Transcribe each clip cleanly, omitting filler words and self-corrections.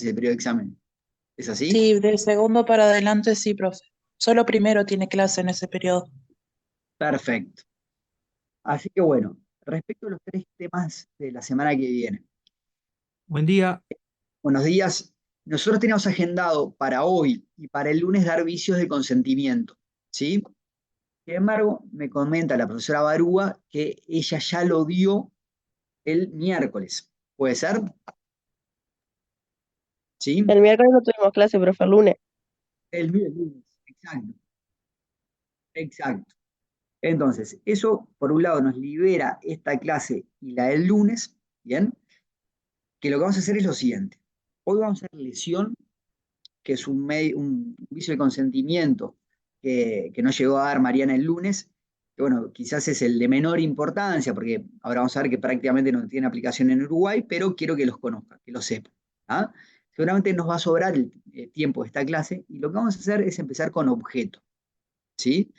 ese periodo de examen. ¿Es así? Sí, del segundo para adelante sí, profe. Solo primero tiene clase en ese periodo. Perfecto. Así que bueno, respecto a los tres temas de la semana que viene. Buen día. Buenos días. Nosotros teníamos agendado para hoy y para el lunes dar vicios de consentimiento, ¿sí? Sin embargo, me comenta la profesora Barúa que ella ya lo dio el miércoles. ¿Puede ser? ¿Sí? El miércoles no tuvimos clase, pero fue el lunes. El lunes, exacto. Exacto. Entonces, eso por un lado nos libera esta clase y la del lunes, ¿bien? Que lo que vamos a hacer es lo siguiente. Hoy vamos a hacer lesión, que es un vicio de consentimiento que no llegó a dar Mariana el lunes, que bueno, quizás es el de menor importancia, porque ahora vamos a ver que prácticamente no tiene aplicación en Uruguay, pero quiero que los conozcan, que lo sepan. ¿Ah? Seguramente nos va a sobrar el tiempo de esta clase y lo que vamos a hacer es empezar con objeto, ¿sí?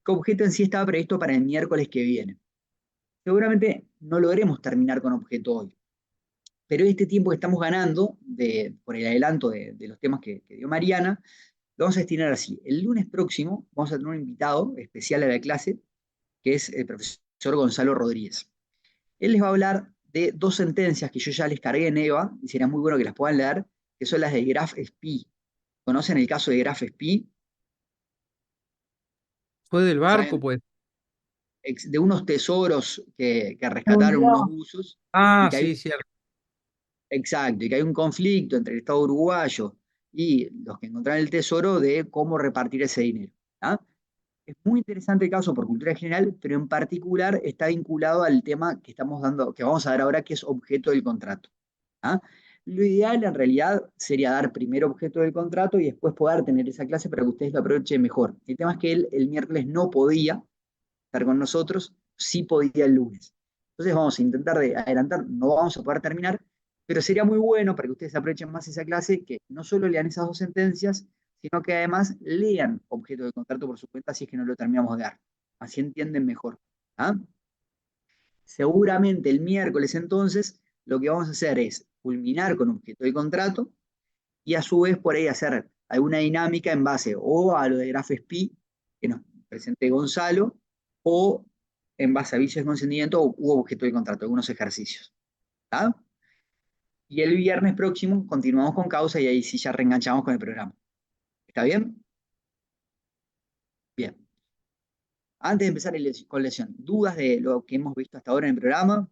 ¿Qué objeto en sí estaba previsto para el miércoles que viene? Seguramente no logremos terminar con objeto hoy, pero este tiempo que estamos ganando por el adelanto de los temas que dio Mariana, lo vamos a destinar así. El lunes próximo vamos a tener un invitado especial a la clase, que es el profesor Gonzalo Rodríguez. Él les va a hablar de dos sentencias que yo ya les cargué en EVA, y sería muy bueno que las puedan leer, que son las de Graf Spee. ¿Conocen el caso de Graf Spee? Fue del barco, ¿Saben? pues. De unos tesoros que Se rescataron unos hundió. buzos, y Ah, que hay sí, cierto. exacto, y que hay un conflicto entre el Estado uruguayo y los que encontraron el tesoro de cómo repartir ese dinero. ¿Ah? Es muy interesante el caso por cultura general, pero en particular está vinculado al tema que estamos dando, que vamos a dar ahora, que es objeto del contrato. ¿Ah? Lo ideal en realidad sería dar primero objeto del contrato y después poder tener esa clase para que ustedes lo aprovechen mejor. El tema es que él el miércoles no podía estar con nosotros, sí podía el lunes. Entonces vamos a intentar de adelantar, no vamos a poder terminar, pero sería muy bueno para que ustedes aprovechen más esa clase, que no solo lean esas dos sentencias, sino que además lean objeto de contrato por su cuenta si es que no lo terminamos de dar. Así entienden mejor. ¿Ah? Seguramente el miércoles entonces lo que vamos a hacer es culminar con objeto de contrato y a su vez por ahí hacer alguna dinámica en base o a lo de GraphSP que nos presente Gonzalo o en base a vicios de consentimiento u objeto de contrato, algunos ejercicios. ¿Tá? Y el viernes próximo continuamos con causa y ahí sí ya reenganchamos con el programa. ¿Está bien? Bien. Antes de empezar con lesión, ¿dudas de lo que hemos visto hasta ahora en el programa?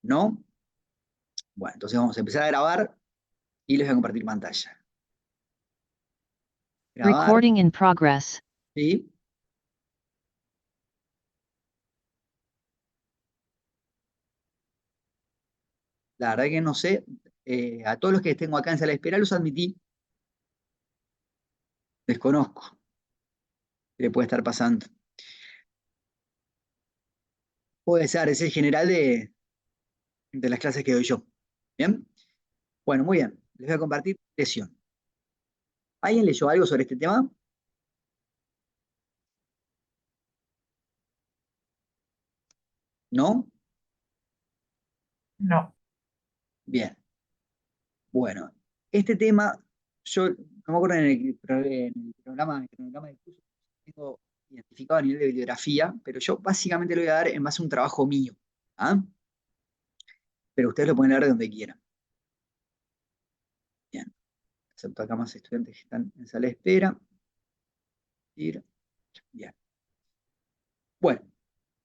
¿No? Bueno, entonces vamos a empezar a grabar y les voy a compartir pantalla. Grabar, Recording in progress. ¿sí? La verdad que no sé. A todos los que tengo acá en sala de espera los admití. Desconozco qué le puede estar pasando. Puede ser, es el general de las clases que doy yo. ¿Bien? Bueno, muy bien. Les voy a compartir lesión. ¿Alguien leyó algo sobre este tema? ¿No? No. Bien. Bueno, este tema, yo no me acuerdo en el programa de curso, tengo identificado a nivel de bibliografía, pero yo básicamente lo voy a dar en base a un trabajo mío. ¿Ah? Pero ustedes lo pueden leer de donde quieran. Bien. Acepto acá más estudiantes que están en sala de espera. Ir. Bien. Bueno,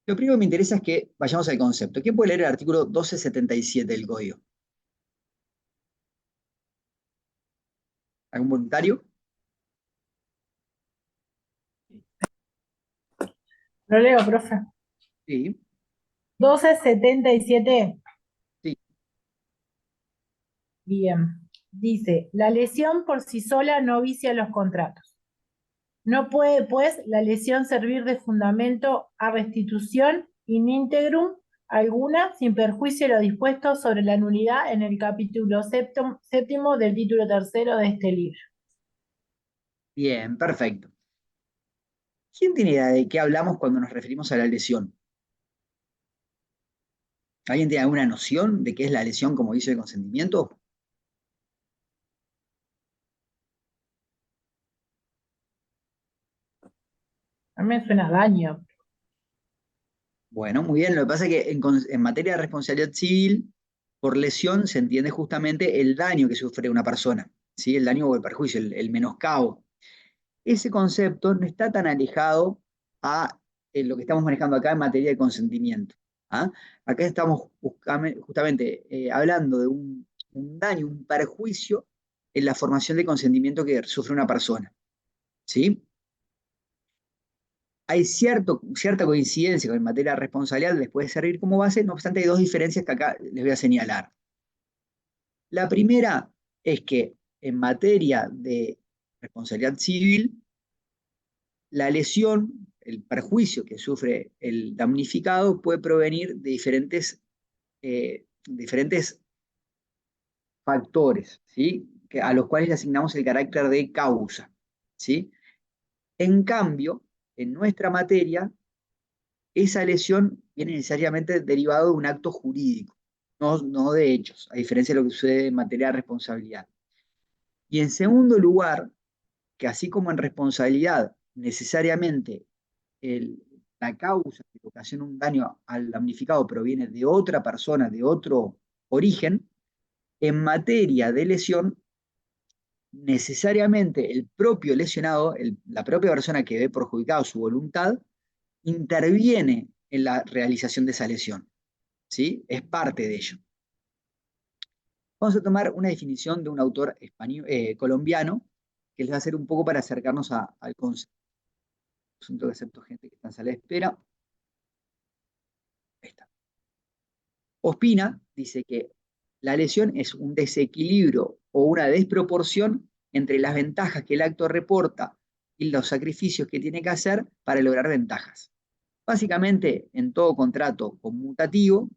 lo primero que me interesa es que vayamos al concepto. ¿Quién puede leer el artículo 1277 del código? ¿Algún voluntario? Lo leo, profe. Sí, 1277. sí. Bien. Dice, la lesión por sí sola no vicia los contratos. No puede, pues, la lesión servir de fundamento a restitución in integrum alguna sin perjuicio de lo dispuesto sobre la nulidad en el capítulo séptimo del título tercero de este libro. Bien, perfecto. ¿Quién tiene idea de qué hablamos cuando nos referimos a la lesión? ¿Alguien tiene alguna noción de qué es la lesión como vicio de consentimiento? A mí me suena daño. Bueno, muy bien. Lo que pasa es que en materia de responsabilidad civil, por lesión se entiende justamente el daño que sufre una persona, ¿sí? El daño o el perjuicio, el menoscabo. Ese concepto no está tan alejado a lo que estamos manejando acá en materia de consentimiento. ¿Ah? Acá estamos justamente hablando de un daño, un perjuicio en la formación de consentimiento que sufre una persona. ¿Sí? Hay cierta coincidencia en materia de responsabilidad, les puede servir como base, no obstante hay dos diferencias que acá les voy a señalar. La primera es que en materia de responsabilidad civil, la lesión, el perjuicio que sufre el damnificado puede provenir de diferentes factores, ¿sí? A los cuales le asignamos el carácter de causa, ¿sí? En cambio, en nuestra materia, esa lesión viene necesariamente derivado de un acto jurídico, no de hechos, a diferencia de lo que sucede en materia de responsabilidad. Y en segundo lugar, que así como en responsabilidad necesariamente el, la causa que ocasiona un daño al damnificado proviene de otra persona, de otro origen, en materia de lesión, necesariamente el propio lesionado, la propia persona que ve perjudicado su voluntad, interviene en la realización de esa lesión. ¿Sí? Es parte de ello. Vamos a tomar una definición de un autor colombiano que les va a hacer un poco para acercarnos al concepto. Asunto que acepto gente que está en sala de espera. Ahí está. Ospina dice que la lesión es un desequilibrio o una desproporción entre las ventajas que el acto reporta y los sacrificios que tiene que hacer para lograr ventajas. Básicamente, en todo contrato conmutativo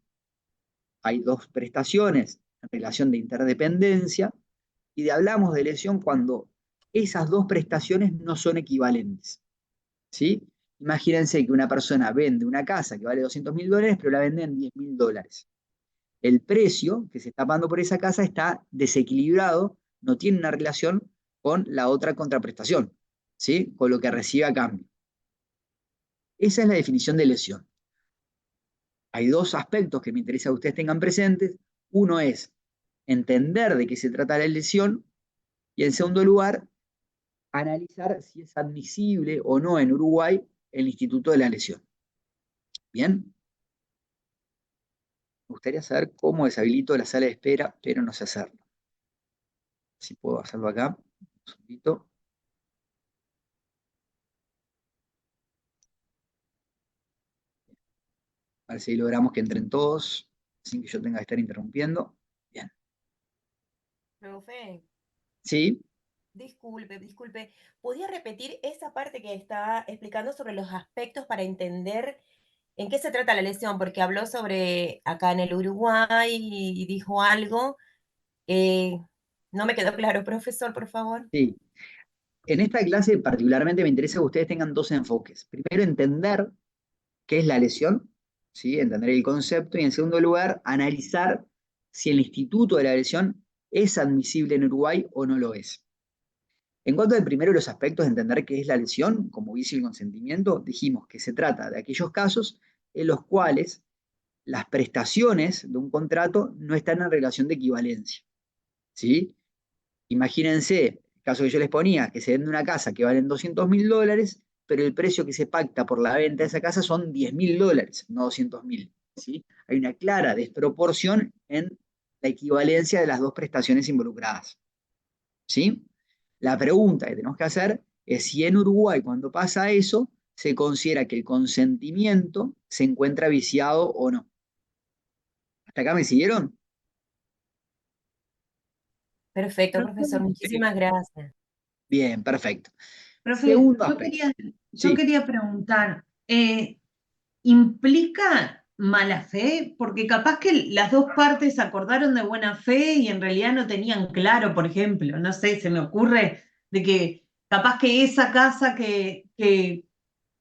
hay dos prestaciones en relación de interdependencia y hablamos de lesión cuando esas dos prestaciones no son equivalentes. ¿Sí? Imagínense que una persona vende una casa que vale $200.000, pero la vende en $10.000. El precio que se está pagando por esa casa está desequilibrado, no tiene una relación con la otra contraprestación, ¿sí? Con lo que recibe a cambio. Esa es la definición de lesión. Hay dos aspectos que me interesa que ustedes tengan presentes. Uno es entender de qué se trata la lesión y en segundo lugar, analizar si es admisible o no en Uruguay el Instituto de la Lesión. Bien, me gustaría saber cómo deshabilito la sala de espera, pero no sé hacerlo. Si puedo hacerlo acá, un segundito. A ver si logramos que entren todos, sin que yo tenga que estar interrumpiendo. Bien. Profe, Sí, disculpe. ¿Podría repetir esa parte que está explicando sobre los aspectos para entender en qué se trata la lesión? Porque habló sobre acá en el Uruguay y dijo algo. eh, no me quedó claro, profesor, por favor. sí. En esta clase particularmente me interesa que ustedes tengan dos enfoques. Primero, entender qué es la lesión, ¿sí? Entender el concepto, y en segundo lugar, analizar si el instituto de la lesión es admisible en Uruguay o no lo es. En cuanto al primero de los aspectos de entender qué es la lesión, como vicio y consentimiento, dijimos que se trata de aquellos casos en los cuales las prestaciones de un contrato no están en relación de equivalencia. ¿Sí? Imagínense, el caso que yo les ponía, que se vende una casa que vale $200.000, pero el precio que se pacta por la venta de esa casa son $10.000, no 200.000. ¿Sí? Hay una clara desproporción en la equivalencia de las dos prestaciones involucradas. ¿Sí? La pregunta que tenemos que hacer es si en Uruguay, cuando pasa eso, se considera que el consentimiento se encuentra viciado o no. ¿Hasta acá me siguieron? Perfecto, profesor, Profe, muchísimas gracias. Bien, perfecto. profe, Segundo aspecto. yo Sí. quería preguntar, ¿implica mala fe? Porque capaz que las dos partes acordaron de buena fe y en realidad no tenían claro, por ejemplo, no sé, se me ocurre de que capaz que esa casa que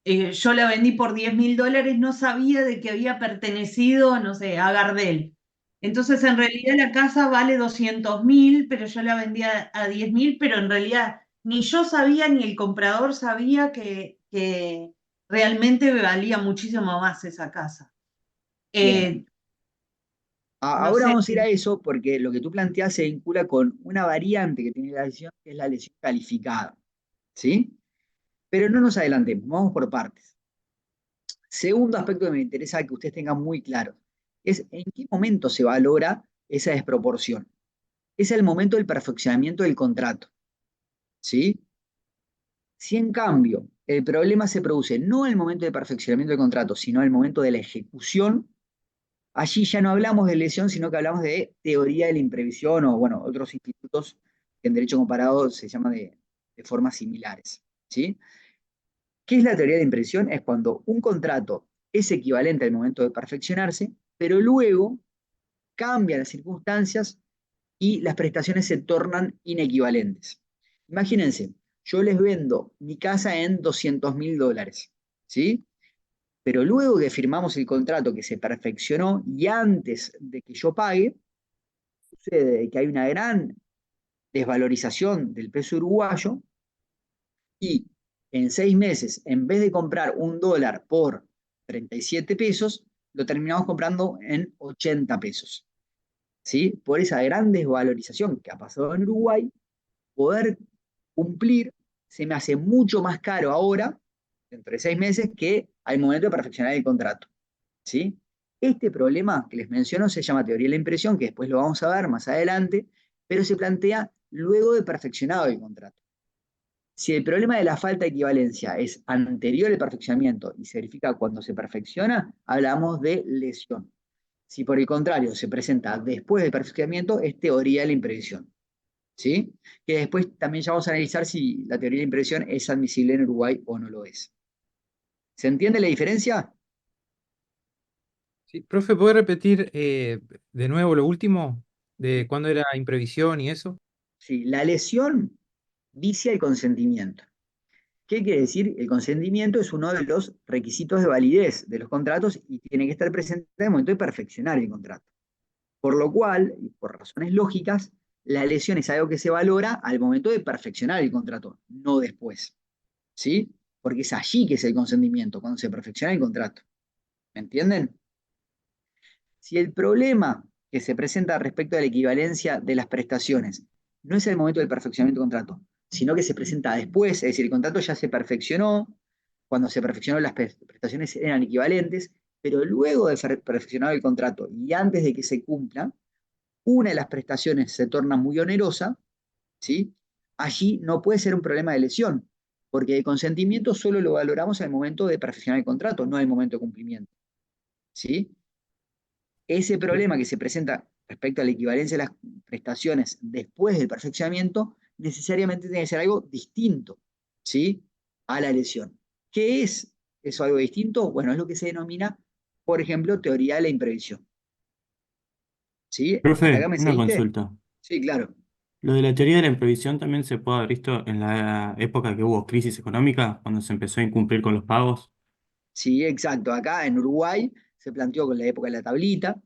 yo la vendí por $10.000, no sabía de que había pertenecido, no sé, a Gardel. Entonces, en realidad la casa vale 200.000, pero yo la vendía a 10.000, pero en realidad ni yo sabía ni el comprador sabía que realmente valía muchísimo más esa casa. Bien. No Ahora sé. vamos a ir a eso porque lo que tú planteas se vincula con una variante que tiene la lesión, que es la lesión calificada. ¿Sí? Pero no nos adelantemos, vamos por partes. Segundo aspecto que me interesa que ustedes tengan muy claro es en qué momento se valora esa desproporción. Es el momento del perfeccionamiento del contrato. ¿Sí? Si en cambio el problema se produce no en el momento de perfeccionamiento del contrato, sino en el momento de la ejecución, allí ya no hablamos de lesión, sino que hablamos de teoría de la imprevisión o, bueno, otros institutos que en derecho comparado se llaman de formas similares. ¿Sí? ¿Qué es la teoría de la imprevisión? Es cuando un contrato es equivalente al momento de perfeccionarse, pero luego cambian las circunstancias y las prestaciones se tornan inequivalentes. Imagínense, yo les vendo mi casa en $200.000, ¿sí? Pero luego que firmamos el contrato que se perfeccionó y antes de que yo pague, sucede que hay una gran desvalorización del peso uruguayo y en 6 meses, en vez de comprar $1 por 37 pesos, lo terminamos comprando en 80 pesos. ¿Sí? Por esa gran desvalorización que ha pasado en Uruguay, poder cumplir se me hace mucho más caro ahora, dentro de 6 meses, que al momento de perfeccionar el contrato. ¿Sí? Este problema que les menciono se llama teoría de la impresión, que después lo vamos a ver más adelante, pero se plantea luego de perfeccionado el contrato. Si el problema de la falta de equivalencia es anterior al perfeccionamiento y se verifica cuando se perfecciona, hablamos de lesión. Si por el contrario se presenta después del perfeccionamiento, es teoría de la imprevisión. ¿Sí? Que después también ya vamos a analizar si la teoría de la imprevisión es admisible en Uruguay o no lo es. ¿Se entiende la diferencia? Sí, profe, ¿puede repetir de nuevo lo último de cuándo era imprevisión y eso? Sí, la lesión vicia el consentimiento. ¿Qué quiere decir? El consentimiento es uno de los requisitos de validez de los contratos y tiene que estar presente en el momento de perfeccionar el contrato. Por lo cual, y por razones lógicas, la lesión es algo que se valora al momento de perfeccionar el contrato, no después. ¿Sí? Porque es allí que es el consentimiento, cuando se perfecciona el contrato. ¿Me entienden? Si el problema que se presenta respecto a la equivalencia de las prestaciones no es el momento del perfeccionamiento del contrato, sino que se presenta después, es decir, el contrato ya se perfeccionó, cuando se perfeccionó las prestaciones eran equivalentes, pero luego de perfeccionado el contrato y antes de que se cumpla, una de las prestaciones se torna muy onerosa, ¿sí? Allí no puede ser un problema de lesión, porque el consentimiento solo lo valoramos al momento de perfeccionar el contrato, no al momento de cumplimiento. ¿Sí? Ese Sí. problema que se presenta respecto a la equivalencia de las prestaciones después del perfeccionamiento, necesariamente tiene que ser algo distinto, ¿sí? A la lesión. ¿Qué es eso algo distinto? Bueno, es lo que se denomina, por ejemplo, teoría de la imprevisión. ¿Sí? ¿Hasta acá Profe, me una seguiste? consulta. Sí, claro. Lo de la teoría de la imprevisión también se puede haber visto en la época que hubo crisis económica, cuando se empezó a incumplir con los pagos. Sí, exacto. Acá en Uruguay se planteó con la época de la tablita,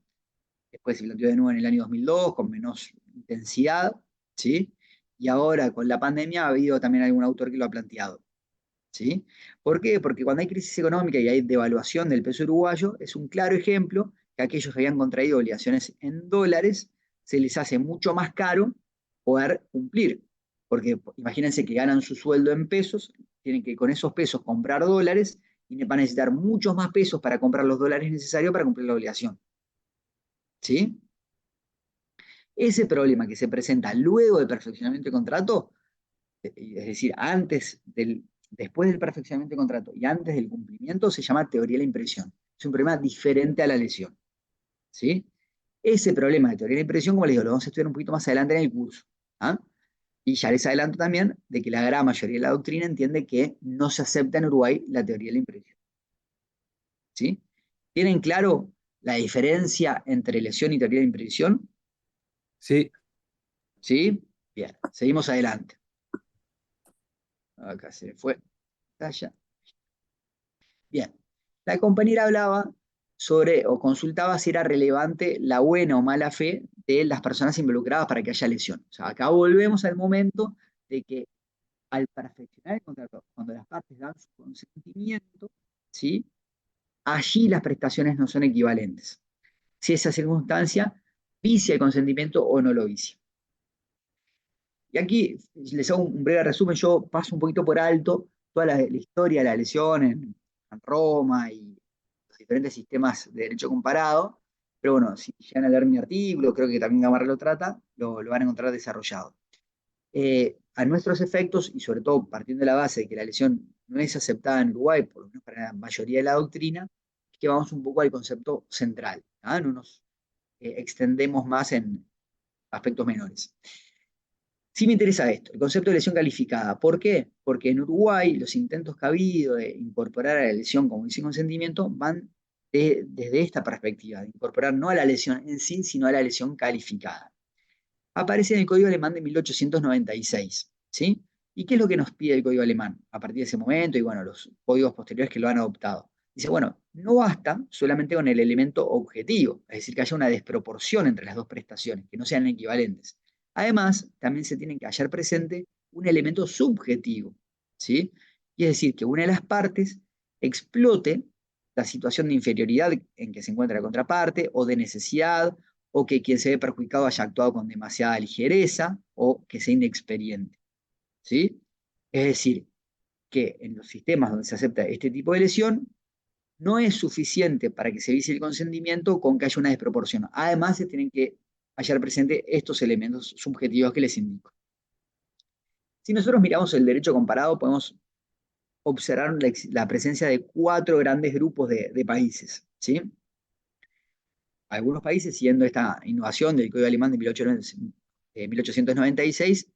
después se planteó de nuevo en el año 2002 con menos intensidad, ¿sí? Y ahora con la pandemia ha habido también algún autor que lo ha planteado, ¿sí? ¿Por qué? Porque cuando hay crisis económica y hay devaluación del peso uruguayo, es un claro ejemplo que aquellos que habían contraído obligaciones en dólares se les hace mucho más caro poder cumplir. Porque imagínense que ganan su sueldo en pesos, tienen que con esos pesos comprar dólares y van a necesitar muchos más pesos para comprar los dólares necesarios para cumplir la obligación. ¿Sí? Ese problema que se presenta luego del perfeccionamiento del contrato, es decir, después del perfeccionamiento del contrato y antes del cumplimiento, se llama teoría de la impresión. Es un problema diferente a la lesión. ¿Sí? Ese problema de teoría de la impresión, como les digo, lo vamos a estudiar un poquito más adelante en el curso. ¿Ah? Y ya les adelanto también de que la gran mayoría de la doctrina entiende que no se acepta en Uruguay la teoría de la impresión. ¿Sí? ¿Tienen claro la diferencia entre lesión y teoría de impresión? Sí, ¿Sí? Bien, seguimos adelante. Acá se fue. Allá. Bien, la compañera hablaba sobre o consultaba si era relevante la buena o mala fe de las personas involucradas para que haya lesión. O sea, acá volvemos al momento de que al perfeccionar el contrato, cuando las partes dan su consentimiento, ¿sí? Allí las prestaciones no son equivalentes. Si esa circunstancia vicia el consentimiento o no lo vicia. Y aquí les hago un breve resumen, yo paso un poquito por alto toda la historia de la lesión en Roma y los diferentes sistemas de derecho comparado, pero bueno, si llegan a leer mi artículo, creo que también Gamarra lo trata, lo van a encontrar desarrollado. A nuestros efectos, y sobre todo partiendo de la base de que la lesión no es aceptada en Uruguay, por lo menos para la mayoría de la doctrina, es que vamos un poco al concepto central, ¿ah? No nos extendemos más en aspectos menores. Sí me interesa esto, el concepto de lesión calificada. ¿Por qué? Porque en Uruguay los intentos que ha habido de incorporar a la lesión como sin consentimiento van desde esta perspectiva, de incorporar no a la lesión en sí, sino a la lesión calificada. Aparece en el Código Alemán de 1896, ¿sí? ¿Y qué es lo que nos pide el Código Alemán a partir de ese momento y bueno, los códigos posteriores que lo han adoptado? Dice, bueno, no basta solamente con el elemento objetivo, es decir, que haya una desproporción entre las dos prestaciones, que no sean equivalentes. Además, también se tiene que hallar presente un elemento subjetivo, ¿sí? Y es decir, que una de las partes explote la situación de inferioridad en que se encuentra la contraparte o de necesidad o que quien se ve perjudicado haya actuado con demasiada ligereza o que sea inexperiente, ¿sí? Es decir, que en los sistemas donde se acepta este tipo de lesión, no es suficiente para que se vicie el consentimiento con que haya una desproporción. Además, se tienen que hallar presente estos elementos subjetivos que les indico. Si nosotros miramos el derecho comparado, podemos observar la presencia de 4 grandes grupos de países, ¿sí? Algunos países, siguiendo esta innovación del Código Alemán de 1896,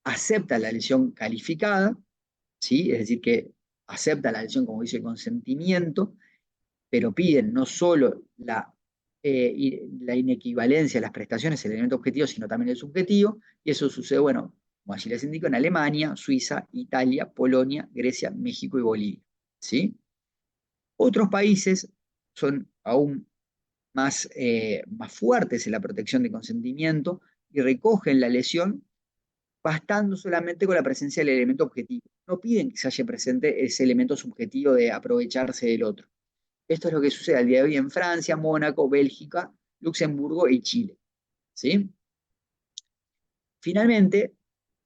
aceptan la lesión calificada, ¿sí? Es decir, que aceptan la lesión como dice el consentimiento, pero piden no solo la inequivalencia de las prestaciones, el elemento objetivo, sino también el subjetivo, y eso sucede, bueno, como allí les indico, en Alemania, Suiza, Italia, Polonia, Grecia, México y Bolivia, ¿sí? Otros países son aún más fuertes en la protección de consentimiento y recogen la lesión bastando solamente con la presencia del elemento objetivo. No piden que se haya presente ese elemento subjetivo de aprovecharse del otro. Esto es lo que sucede al día de hoy en Francia, Mónaco, Bélgica, Luxemburgo y Chile, ¿sí? Finalmente,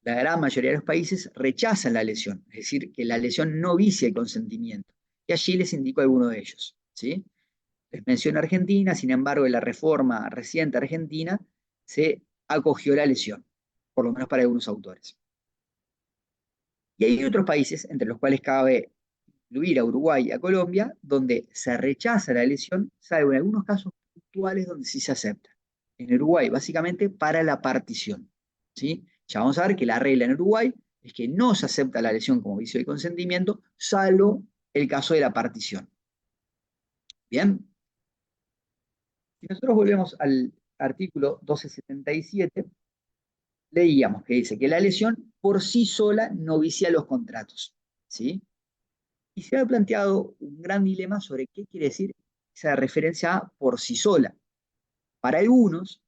la gran mayoría de los países rechazan la lesión, es decir, que la lesión no vicia el consentimiento. Y allí les indico alguno de ellos, ¿sí? Les menciono Argentina, sin embargo, en la reforma reciente argentina se acogió la lesión, por lo menos para algunos autores. Y hay otros países, entre los cuales cabe incluir a Uruguay y a Colombia, donde se rechaza la lesión, salvo en algunos casos puntuales donde sí se acepta. En Uruguay, básicamente, para la partición, ¿sí? Ya vamos a ver que la regla en Uruguay es que no se acepta la lesión como vicio de consentimiento, salvo el caso de la partición. ¿Bien? Si nosotros volvemos al artículo 1277, leíamos que dice que la lesión por sí sola no vicia los contratos, ¿sí? Y se ha planteado un gran dilema sobre qué quiere decir esa referencia a por sí sola. Para algunos,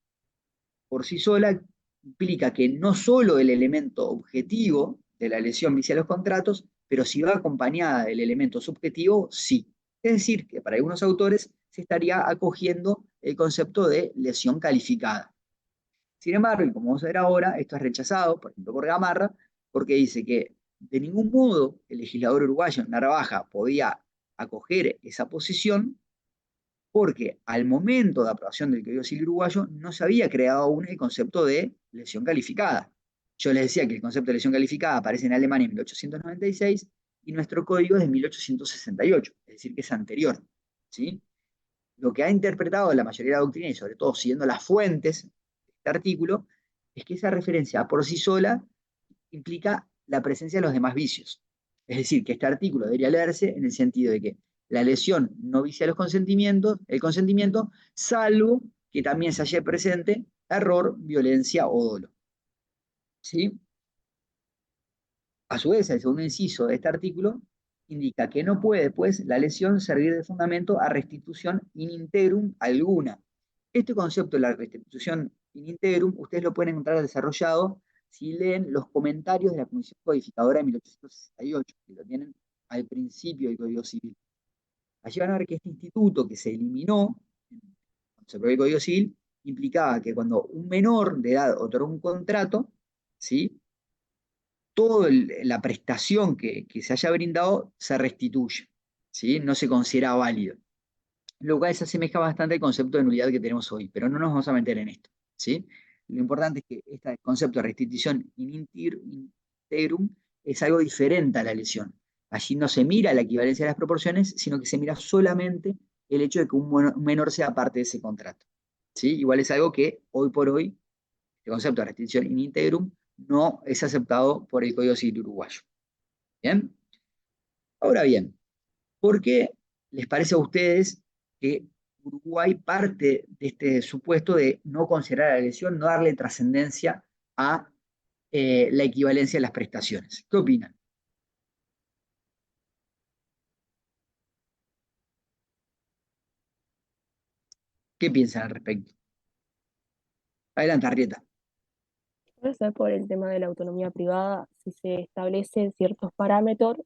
por sí sola implica que no solo el elemento objetivo de la lesión vicia los contratos, pero si va acompañada del elemento subjetivo, sí. Es decir, que para algunos autores se estaría acogiendo el concepto de lesión calificada. Sin embargo, y como vamos a ver ahora, esto es rechazado, por ejemplo, por Gamarra, porque dice que de ningún modo el legislador uruguayo en Narvaja podía acoger esa posición porque al momento de aprobación del Código Civil uruguayo no se había creado aún el concepto de lesión calificada. Yo les decía que el concepto de lesión calificada aparece en Alemania en 1896 y nuestro código es de 1868, es decir, que es anterior, ¿sí? Lo que ha interpretado la mayoría de la doctrina, y sobre todo siguiendo las fuentes de este artículo, es que esa referencia por sí sola implica la presencia de los demás vicios. Es decir, que este artículo debería leerse en el sentido de que la lesión no vicia el consentimiento, salvo que también se haya presente error, violencia o dolo. ¿Sí? A su vez, el segundo inciso de este artículo indica que no puede, pues, la lesión servir de fundamento a restitución in integrum alguna. Este concepto de la restitución in integrum, ustedes lo pueden encontrar desarrollado si leen los comentarios de la Comisión Codificadora de 1868, que lo tienen al principio del Código Civil. Allí van a ver que este instituto que se eliminó, cuando se aprobó el Código Civil, implicaba que cuando un menor de edad otorga un contrato, ¿sí?, toda la prestación que se haya brindado se restituye, ¿sí?, no se considera válido. Lo cual se asemeja bastante al concepto de nulidad que tenemos hoy, pero no nos vamos a meter en esto, ¿sí? Lo importante es que este concepto de restitución in integrum es algo diferente a la lesión. Allí no se mira la equivalencia de las proporciones, sino que se mira solamente el hecho de que un menor sea parte de ese contrato, ¿sí? Igual es algo que hoy por hoy, el concepto de restitución in integrum no es aceptado por el Código Civil uruguayo. ¿Bien? Ahora bien, ¿por qué les parece a ustedes que Uruguay parte de este supuesto de no considerar la lesión, no darle trascendencia a la equivalencia de las prestaciones? ¿Qué opinan? ¿Qué piensan al respecto? Adelante, Arrieta. Puede ser por el tema de la autonomía privada, si se establecen ciertos parámetros,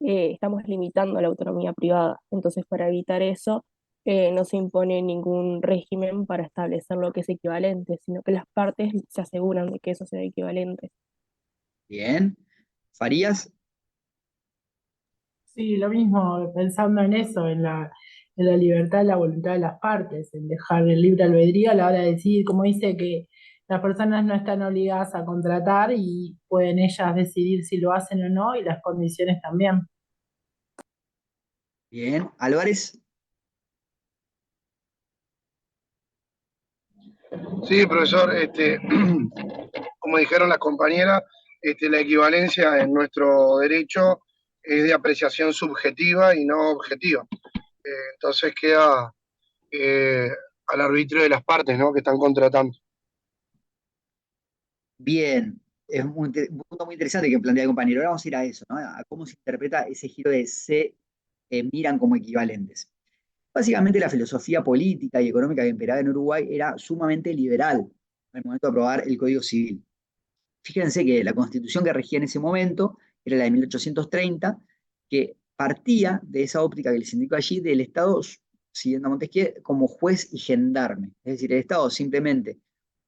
estamos limitando la autonomía privada. Entonces, para evitar eso, no se impone ningún régimen para establecer lo que es equivalente, sino que las partes se aseguran de que eso sea equivalente. Bien. ¿Farías? Sí, lo mismo, pensando en eso, en la libertad y la voluntad de las partes, en dejar el libre albedrío a la hora de decidir, como dice que las personas no están obligadas a contratar y pueden ellas decidir si lo hacen o no y las condiciones también. Bien. ¿Álvarez? Sí, profesor, como dijeron las compañeras, la equivalencia en nuestro derecho es de apreciación subjetiva y no objetiva. Entonces queda al arbitrio de las partes, ¿no?, que están contratando. Bien. Es un punto muy interesante que plantea el compañero. Ahora vamos a ir a eso, ¿no? A cómo se interpreta ese giro de se miran como equivalentes. Básicamente la filosofía política y económica que imperaba en Uruguay era sumamente liberal al momento de aprobar el Código Civil. Fíjense que la constitución que regía en ese momento era la de 1830, que partía de esa óptica que les indico allí, del Estado, siguiendo a Montesquieu, como juez y gendarme. Es decir, el Estado simplemente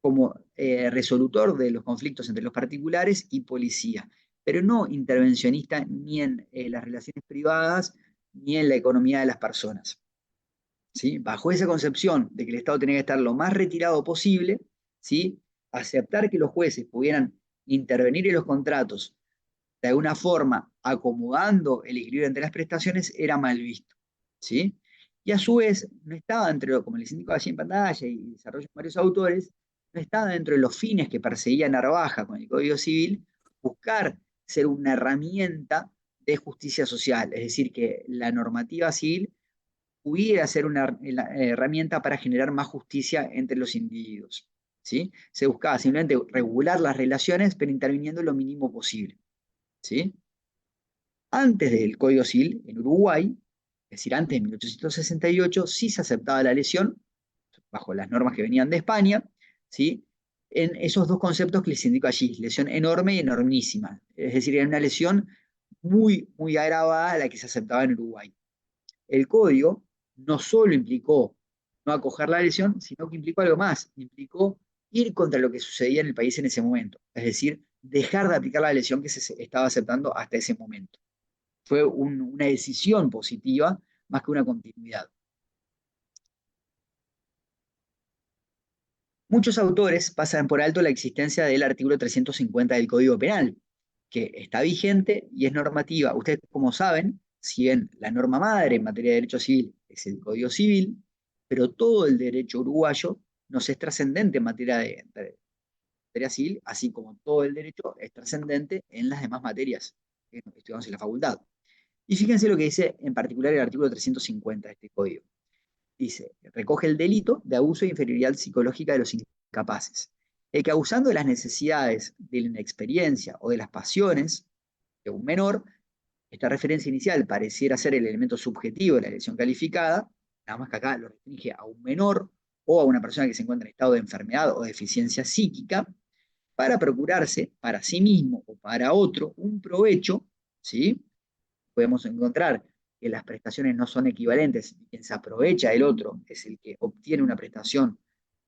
como resolutor de los conflictos entre los particulares y policía, pero no intervencionista ni en las relaciones privadas ni en la economía de las personas. ¿Sí? Bajo esa concepción de que el Estado tenía que estar lo más retirado posible, ¿sí?, aceptar que los jueces pudieran intervenir en los contratos de alguna forma acomodando el equilibrio entre las prestaciones era mal visto, ¿sí? Y a su vez no estaba dentro, como les indico allí en pantalla y desarrollo varios autores, no estaba dentro de los fines que perseguía Narvaja con el Código Civil buscar ser una herramienta de justicia social, es decir, que la normativa civil pudiera ser una herramienta para generar más justicia entre los individuos, ¿sí? Se buscaba simplemente regular las relaciones, pero interviniendo lo mínimo posible, ¿sí? Antes del Código Civil, en Uruguay, es decir, antes de 1868, sí se aceptaba la lesión, bajo las normas que venían de España, ¿sí?, en esos dos conceptos que les indico allí, lesión enorme y enormísima. Es decir, era una lesión muy, muy agravada a la que se aceptaba en Uruguay. El código no solo implicó no acoger la lesión, sino que implicó algo más, implicó ir contra lo que sucedía en el país en ese momento, es decir, dejar de aplicar la lesión que se estaba aceptando hasta ese momento. Fue una decisión positiva más que una continuidad. Muchos autores pasan por alto la existencia del artículo 350 del Código Penal, que está vigente y es normativa. Ustedes, como saben, si bien la norma madre en materia de derecho civil es el Código Civil, pero todo el derecho uruguayo nos es trascendente en materia de materia civil, así como todo el derecho es trascendente en las demás materias que estudiamos en la facultad. Y fíjense lo que dice en particular el artículo 350 de este código. Dice, recoge el delito de abuso de inferioridad psicológica de los incapaces. El que abusando de las necesidades, de la inexperiencia o de las pasiones de un menor, Esta referencia inicial pareciera ser el elemento subjetivo de la lesión calificada, nada más que acá lo restringe a un menor o a una persona que se encuentra en estado de enfermedad o deficiencia psíquica, para procurarse para sí mismo o para otro un provecho, ¿sí? Podemos encontrar que las prestaciones no son equivalentes, y quien se aprovecha del otro es el que obtiene una prestación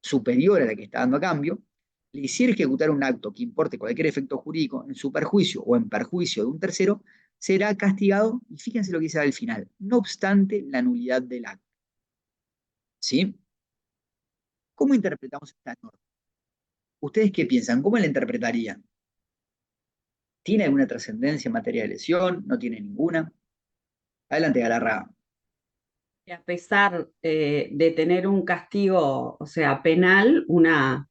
superior a la que está dando a cambio. Le hiciera ejecutar un acto que importe cualquier efecto jurídico en su perjuicio o en perjuicio de un tercero, será castigado, y fíjense lo que dice al final, no obstante la nulidad del acto. ¿Sí? ¿Cómo interpretamos esta norma? ¿Ustedes qué piensan? ¿Cómo la interpretarían? ¿Tiene alguna trascendencia en materia de lesión? ¿No tiene ninguna? Adelante, Galarraga. A pesar de tener un castigo, o sea, penal, un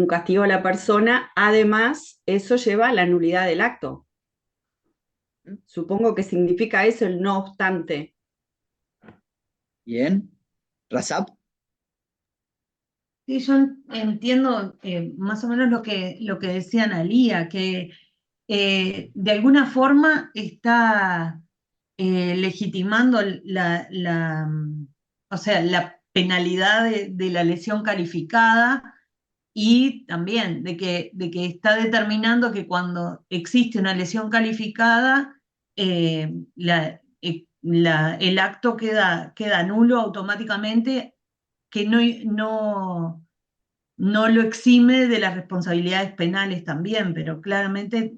castigo a la persona, además, eso lleva a la nulidad del acto. Supongo que significa eso el no obstante. Bien. Razab. Sí, yo entiendo más o menos lo que decía Analía, que de alguna forma está legitimando o sea, la penalidad de la lesión calificada, y también de que está determinando que cuando existe una lesión calificada, el acto queda nulo automáticamente, que no lo exime de las responsabilidades penales también, pero claramente,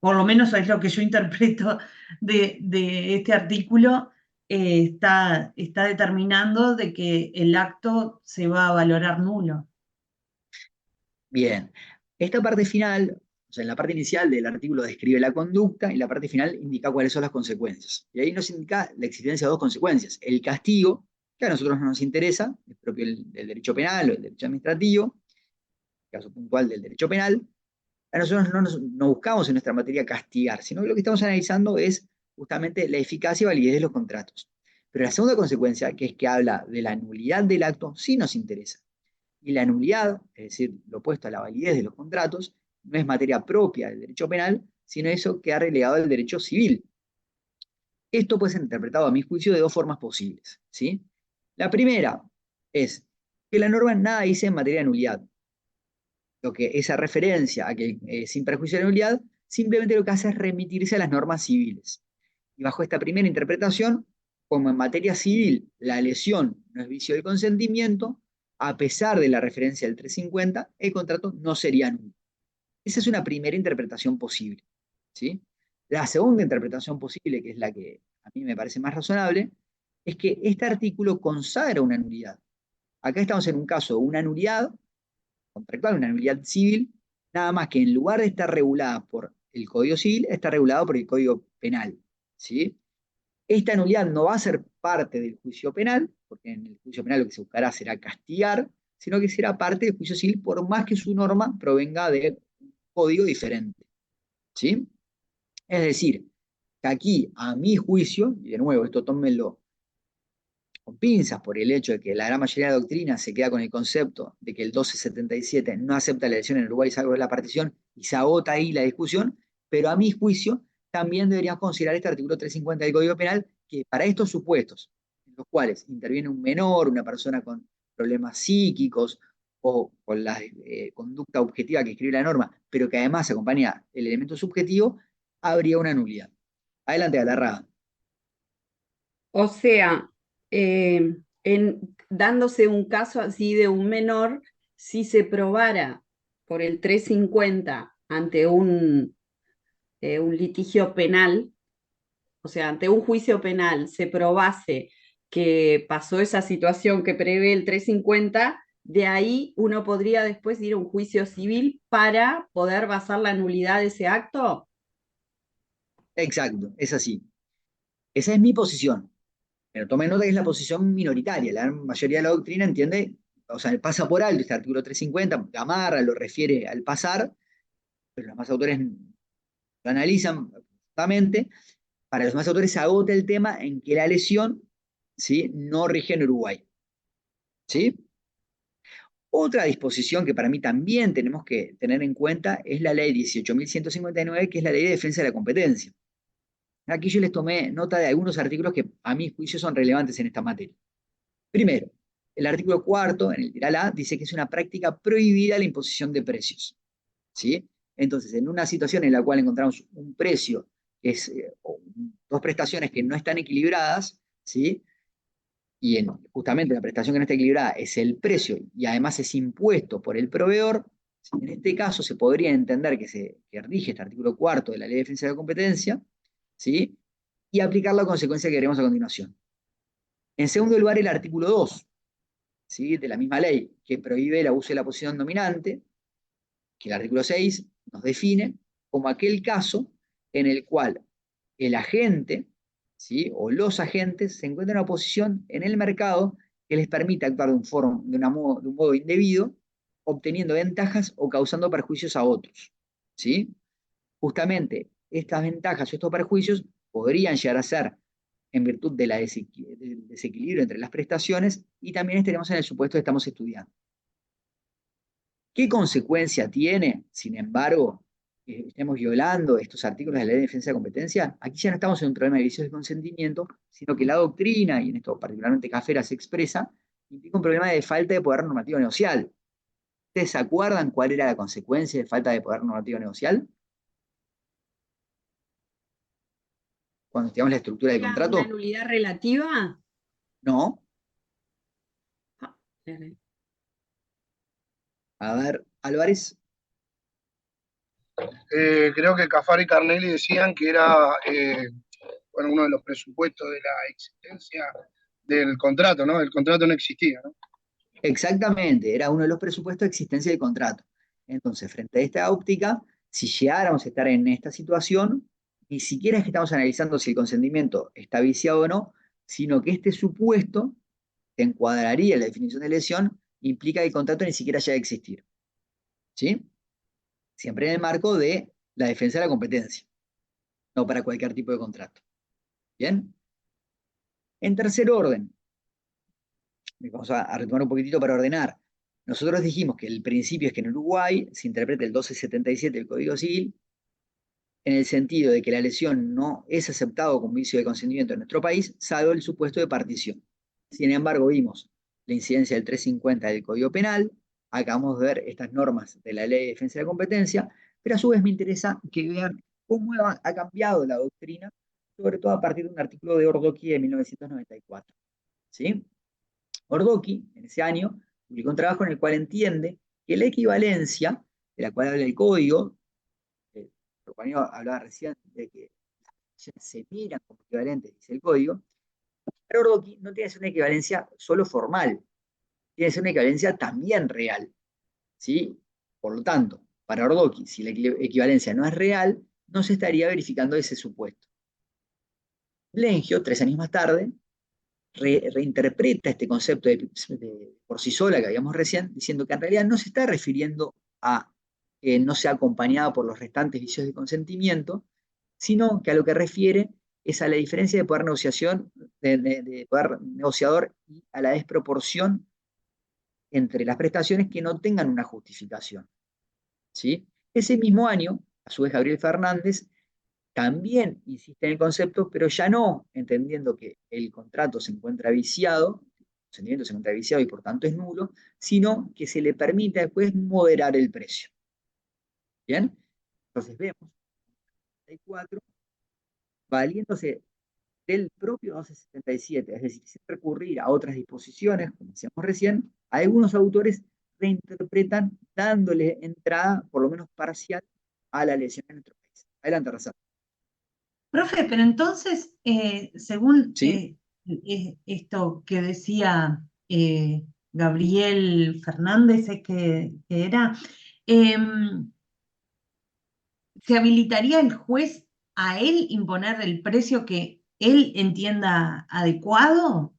por lo menos es lo que yo interpreto de este artículo, está determinando de que el acto se va a valorar nulo. Bien. Esta parte final, o sea, en la parte inicial del artículo describe la conducta y la parte final indica cuáles son las consecuencias. Y ahí nos indica la existencia de dos consecuencias. El castigo, que a nosotros no nos interesa, es propio del derecho penal o del derecho administrativo, caso puntual del derecho penal. A nosotros no buscamos en nuestra materia castigar, sino que lo que estamos analizando es justamente la eficacia y validez de los contratos. Pero la segunda consecuencia, que es que habla de la nulidad del acto, sí nos interesa. Y la nulidad, es decir, lo opuesto a la validez de los contratos, no es materia propia del derecho penal, sino eso que ha relegado al derecho civil. Esto puede ser interpretado, a mi juicio, de dos formas posibles, ¿sí? La primera es que la norma nada dice en materia de nulidad. Lo que esa referencia a que sin perjuicio de la nulidad, simplemente lo que hace es remitirse a las normas civiles. Y bajo esta primera interpretación, como en materia civil la lesión no es vicio del consentimiento, a pesar de la referencia del 350, el contrato no sería nulo. Esa es una primera interpretación posible, ¿sí? La segunda interpretación posible, que es la que a mí me parece más razonable, es que este artículo consagra una nulidad. Acá estamos en un caso de una nulidad contractual, una nulidad civil, nada más que en lugar de estar regulada por el Código Civil, está regulado por el Código Penal, ¿sí? Esta nulidad no va a ser parte del juicio penal, porque en el juicio penal lo que se buscará será castigar, sino que será parte del juicio civil, por más que su norma provenga de un código diferente, ¿sí? Es decir, que aquí, a mi juicio, y de nuevo, esto tómenlo con pinzas por el hecho de que la gran mayoría de la doctrina se queda con el concepto de que el 1277 no acepta la elección en Uruguay salvo de la partición, y se agota ahí la discusión, pero a mi juicio también deberíamos considerar este artículo 350 del Código Penal, que para estos supuestos, en los cuales interviene un menor, una persona con problemas psíquicos o con la conducta objetiva que escribe la norma, pero que además acompaña el elemento subjetivo, habría una nulidad. Adelante, Galarraga. O sea, dándose un caso así de un menor, si se probara por el 350 ante un litigio penal, o sea, ante un juicio penal, se probase que pasó esa situación que prevé el 350, de ahí uno podría después ir a un juicio civil para poder basar la nulidad de ese acto. Exacto, es así. Esa es mi posición. Pero tomen nota que es la posición minoritaria. La mayoría de la doctrina entiende, o sea, pasa por alto este artículo 350, amarra, lo refiere al pasar, pero los más autores lo analizan justamente. Para los más autores se agota el tema en que la lesión, ¿sí?, no rige en Uruguay, ¿sí? Otra disposición que para mí también tenemos que tener en cuenta es la ley 18.159, que es la ley de defensa de la competencia. Aquí yo les tomé nota de algunos artículos que a mi juicio son relevantes en esta materia. Primero, el artículo 4, en el tiral A, dice que es una práctica prohibida la imposición de precios. ¿Sí? Entonces, en una situación en la cual encontramos un precio que es, o dos prestaciones que no están equilibradas, ¿sí? Y justamente la prestación que no está equilibrada es el precio y además es impuesto por el proveedor, en este caso se podría entender que rige este artículo 4 de la Ley de Defensa de la Competencia, ¿sí? Y aplicar la consecuencia que veremos a continuación. En segundo lugar, el artículo 2, ¿sí? De la misma ley, que prohíbe el abuso de la posición dominante, que el artículo 6 nos define como aquel caso en el cual el agente, ¿sí? O los agentes se encuentran en una posición en el mercado que les permite actuar de un modo indebido, obteniendo ventajas o causando perjuicios a otros. ¿Sí? Justamente estas ventajas o estos perjuicios podrían llegar a ser en virtud del desequilibrio entre las prestaciones y también estaremos en el supuesto que estamos estudiando. ¿Qué consecuencia tiene, sin embargo, que estemos violando estos artículos de la Ley de Defensa de Competencia? Aquí ya no estamos en un problema de vicios de consentimiento, sino que la doctrina, y en esto particularmente Cafera se expresa, implica un problema de falta de poder normativo negocial. ¿Ustedes se acuerdan cuál era la consecuencia de falta de poder normativo negocial? Cuando estudiamos la estructura del ¿Era contrato. una nulidad relativa? No. Ah, A ver, Álvarez. Creo que Cafaro y Carnelli decían que era bueno, uno de los presupuestos de la existencia del contrato, ¿no? El contrato no existía, ¿no? Exactamente, era uno de los presupuestos de existencia del contrato. Entonces, frente a esta óptica, si llegáramos a estar en esta situación, ni siquiera es que estamos analizando si el consentimiento está viciado o no, sino que este supuesto, que encuadraría en la definición de lesión, implica que el contrato ni siquiera haya de existir. ¿Sí? Siempre en el marco de la defensa de la competencia, no para cualquier tipo de contrato. ¿Bien? En tercer orden, vamos a retomar un poquitito para ordenar. Nosotros dijimos que el principio es que en Uruguay se interpreta el 1277 del Código Civil en el sentido de que la lesión no es aceptado como vicio de consentimiento en nuestro país, salvo el supuesto de partición. Sin embargo, vimos la incidencia del 350 del Código Penal, acabamos de ver estas normas de la Ley de Defensa de la Competencia, pero a su vez me interesa que vean cómo ha cambiado la doctrina, sobre todo a partir de un artículo de Ordoqui de 1994. ¿Sí? Ordoqui, en ese año, publicó un trabajo en el cual entiende que la equivalencia, de la cual habla el código, Juanito hablaba recién de que las acciones se miran como equivalentes, dice el código, pero Ordoqui no tiene que ser una equivalencia solo formal, tiene que ser una equivalencia también real. ¿Sí? Por lo tanto, para Ordoqui, si la equivalencia no es real, no se estaría verificando ese supuesto. Lengio, 3 años más tarde, reinterpreta este concepto por sí sola que habíamos recién, diciendo que en realidad no se está refiriendo a que no sea acompañada por los restantes vicios de consentimiento, sino que a lo que refiere es a la diferencia de poder de poder negociador y a la desproporción entre las prestaciones que no tengan una justificación. ¿Sí? Ese mismo año, a su vez Gabriel Fernández también insiste en el concepto, pero ya no entendiendo que el contrato se encuentra viciado, el consentimiento se encuentra viciado y por tanto es nulo, sino que se le permite después moderar el precio. ¿Bien? Entonces vemos 34, valiéndose del propio 1277, es decir, sin recurrir a otras disposiciones, como decíamos recién, algunos autores reinterpretan dándole entrada, por lo menos parcial, a la lesión en nuestro país. Adelante, Razak. Profe, pero entonces, según ¿Sí? esto que decía Gabriel Fernández, que era, ¿se habilitaría el juez a él imponer el precio que él entienda adecuado?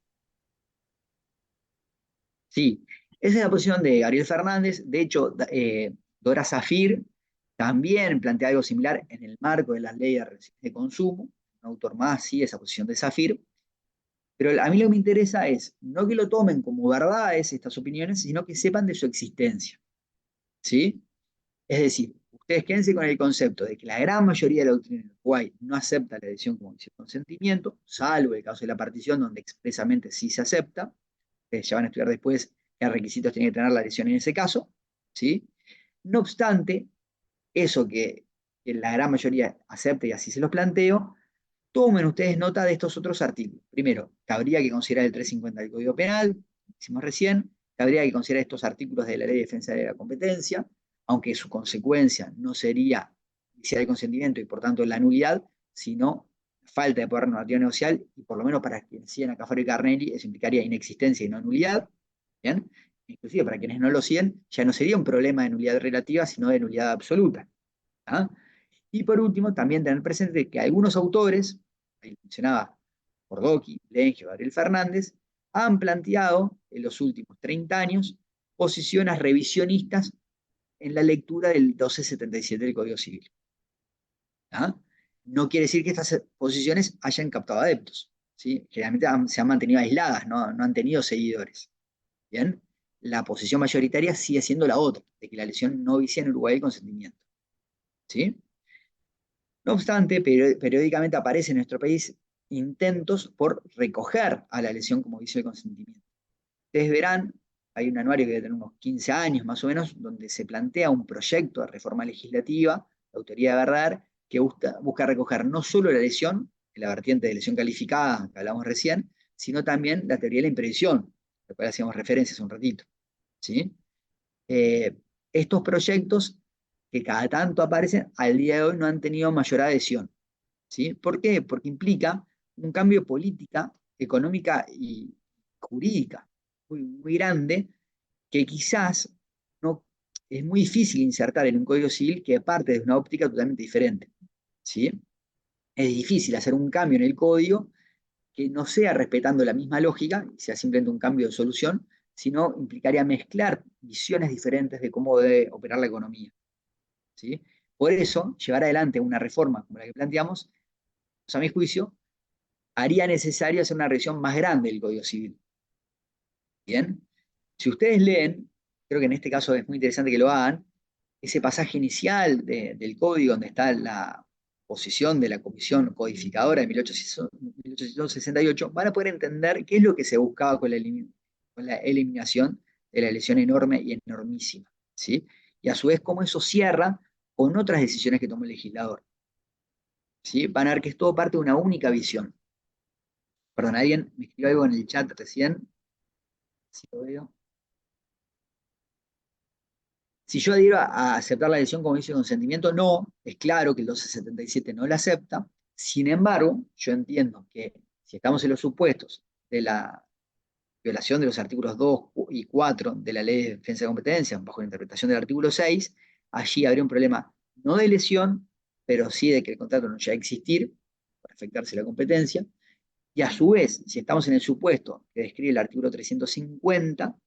Sí, esa es la posición de Gabriel Fernández. De hecho, Dora Zafir también plantea algo similar en el marco de las leyes de consumo. Un autor más, sí, esa posición de Zafir. Pero a mí lo que me interesa es no que lo tomen como verdades estas opiniones, sino que sepan de su existencia. ¿Sí? Es decir, ustedes quédense con el concepto de que la gran mayoría de la doctrina del Uruguay no acepta la elección como vicio de consentimiento, salvo el caso de la partición, donde expresamente sí se acepta. Ustedes ya van a estudiar después qué requisitos tiene que tener la elección en ese caso. ¿Sí? No obstante, eso que la gran mayoría acepta y así se los planteo, tomen ustedes nota de estos otros artículos. Primero, que habría que considerar el 350 del Código Penal, hicimos recién, que habría que considerar estos artículos de la Ley de Defensa de la Competencia, aunque su consecuencia no sería iniciar el consentimiento y por tanto la nulidad, sino falta de poder normativo negocial, y por lo menos para quienes siguen a Cafaro y Carnelli, eso implicaría inexistencia y no nulidad. ¿Bien? Inclusive para quienes no lo siguen, ya no sería un problema de nulidad relativa, sino de nulidad absoluta. ¿Ah? Y por último, también tener presente que algunos autores, ahí mencionaba Bordoqui, Lengio, Gabriel Fernández, han planteado en los últimos 30 años posiciones revisionistas en la lectura del 1277 del Código Civil. ¿Ah? No quiere decir que estas posiciones hayan captado adeptos. ¿Sí? Generalmente se han mantenido aisladas, no han tenido seguidores. ¿Bien? La posición mayoritaria sigue siendo la otra, de que la lesión no vicia en Uruguay el consentimiento. ¿Sí? No obstante, periódicamente aparecen en nuestro país intentos por recoger a la lesión como vicio de consentimiento. Ustedes verán, hay un anuario que debe tener unos 15 años más o menos, donde se plantea un proyecto de reforma legislativa, la autoría de verdad, que busca recoger no solo la lesión, la vertiente de lesión calificada que hablamos recién, sino también la teoría de la imprevisión, a la cual hacíamos referencia hace un ratito. ¿Sí? Estos proyectos que cada tanto aparecen, al día de hoy no han tenido mayor adhesión. ¿Sí? ¿Por qué? Porque implica un cambio de política, económica y jurídica muy grande, que quizás no, es muy difícil insertar en un código civil que parte de una óptica totalmente diferente. ¿Sí? Es difícil hacer un cambio en el código que no sea respetando la misma lógica, y sea simplemente un cambio de solución, sino implicaría mezclar visiones diferentes de cómo debe operar la economía. ¿Sí? Por eso, llevar adelante una reforma como la que planteamos, pues, a mi juicio, haría necesario hacer una revisión más grande del Código Civil. ¿Bien? Si ustedes leen, creo que en este caso es muy interesante que lo hagan, ese pasaje inicial del Código donde está la posición de la Comisión Codificadora de 1868, van a poder entender qué es lo que se buscaba con la eliminación de la lesión enorme y enormísima. ¿Sí? Y a su vez cómo eso cierra con otras decisiones que tomó el legislador. ¿Sí? Van a ver que es todo parte de una única visión. Perdón, alguien me escribió algo en el chat recién. Si lo veo. Si yo adhiero a aceptar la lesión como vicio de consentimiento, no, es claro que el 1277 no la acepta. Sin embargo, yo entiendo que si estamos en los supuestos de la violación de los artículos 2 y 4 de la Ley de Defensa de Competencia, bajo la interpretación del artículo 6, allí habría un problema no de lesión, pero sí de que el contrato no llega a existir, para afectarse la competencia. Y a su vez, si estamos en el supuesto que describe el artículo 350,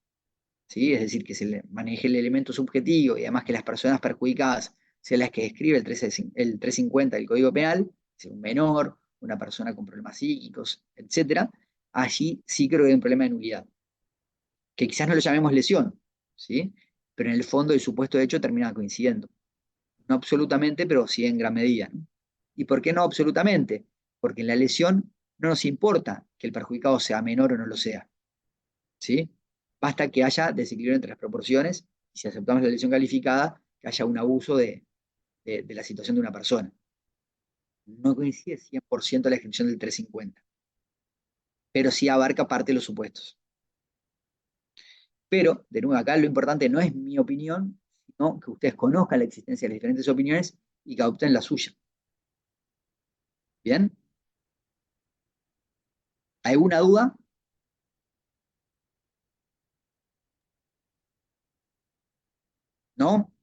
¿sí? Es decir, que se le maneje el elemento subjetivo y además que las personas perjudicadas sean las que describe el 350 del Código Penal, es un menor, una persona con problemas psíquicos, etc., allí sí creo que hay un problema de nulidad. Que quizás no lo llamemos lesión, ¿sí? Pero en el fondo el supuesto de hecho termina coincidiendo. No absolutamente, pero sí en gran medida, ¿no? ¿Y por qué no absolutamente? Porque en la lesión no nos importa que el perjudicado sea menor o no lo sea. ¿Sí? Basta que haya desequilibrio entre las proporciones y si aceptamos la lesión calificada, que haya un abuso de la situación de una persona. No coincide 100% la descripción del 350, pero sí abarca parte de los supuestos. Pero, de nuevo, acá lo importante no es mi opinión, sino que ustedes conozcan la existencia de las diferentes opiniones y que adopten la suya. ¿Bien? ¿Alguna duda? ¿No?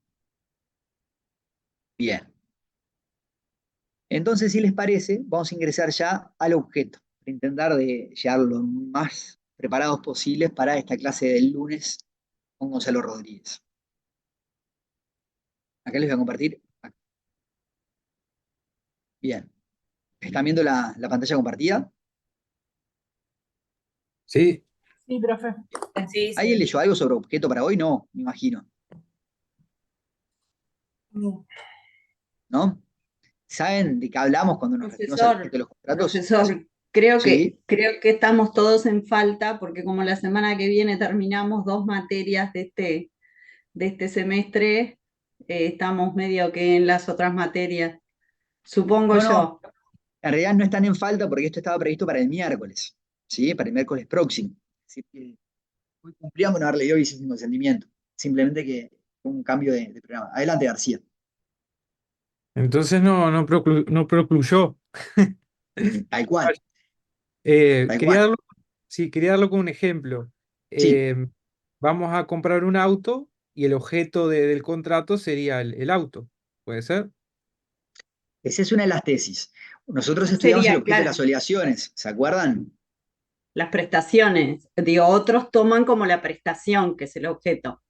Bien. Entonces, si les parece, vamos a ingresar ya al objeto, para intentar de llegar lo más preparados posibles para esta clase del lunes con Gonzalo Rodríguez. Acá les voy a compartir. Bien. ¿Están viendo la pantalla compartida? Sí, Sí, profe. Sí, ¿Alguien sí. leyó algo sobre objeto para hoy? No, me imagino, ¿no? ¿Saben de qué hablamos cuando nos referimos al objeto de los contratos? Profesor, Sí, creo que estamos todos en falta porque como la semana que viene terminamos 2 materias de este semestre, estamos medio que en las otras materias, supongo no, no, yo. en realidad no están en falta porque esto estaba previsto para el miércoles, ¿sí? Para el miércoles próximo. Así que hoy cumplíamos con haber leído y sin consentimiento. Simplemente que fue un cambio de programa. Adelante, García. entonces no procluyó. Tal cual, tal Quería cual. darlo, sí, quería darlo como un ejemplo. Sí, Vamos a comprar un auto y el objeto del contrato sería el auto. ¿Puede ser? esa es una de las tesis. Nosotros Esa estudiamos el sería, objeto de claro, las obligaciones, ¿se acuerdan? las prestaciones. Digo, otros toman como la prestación, que es el objeto.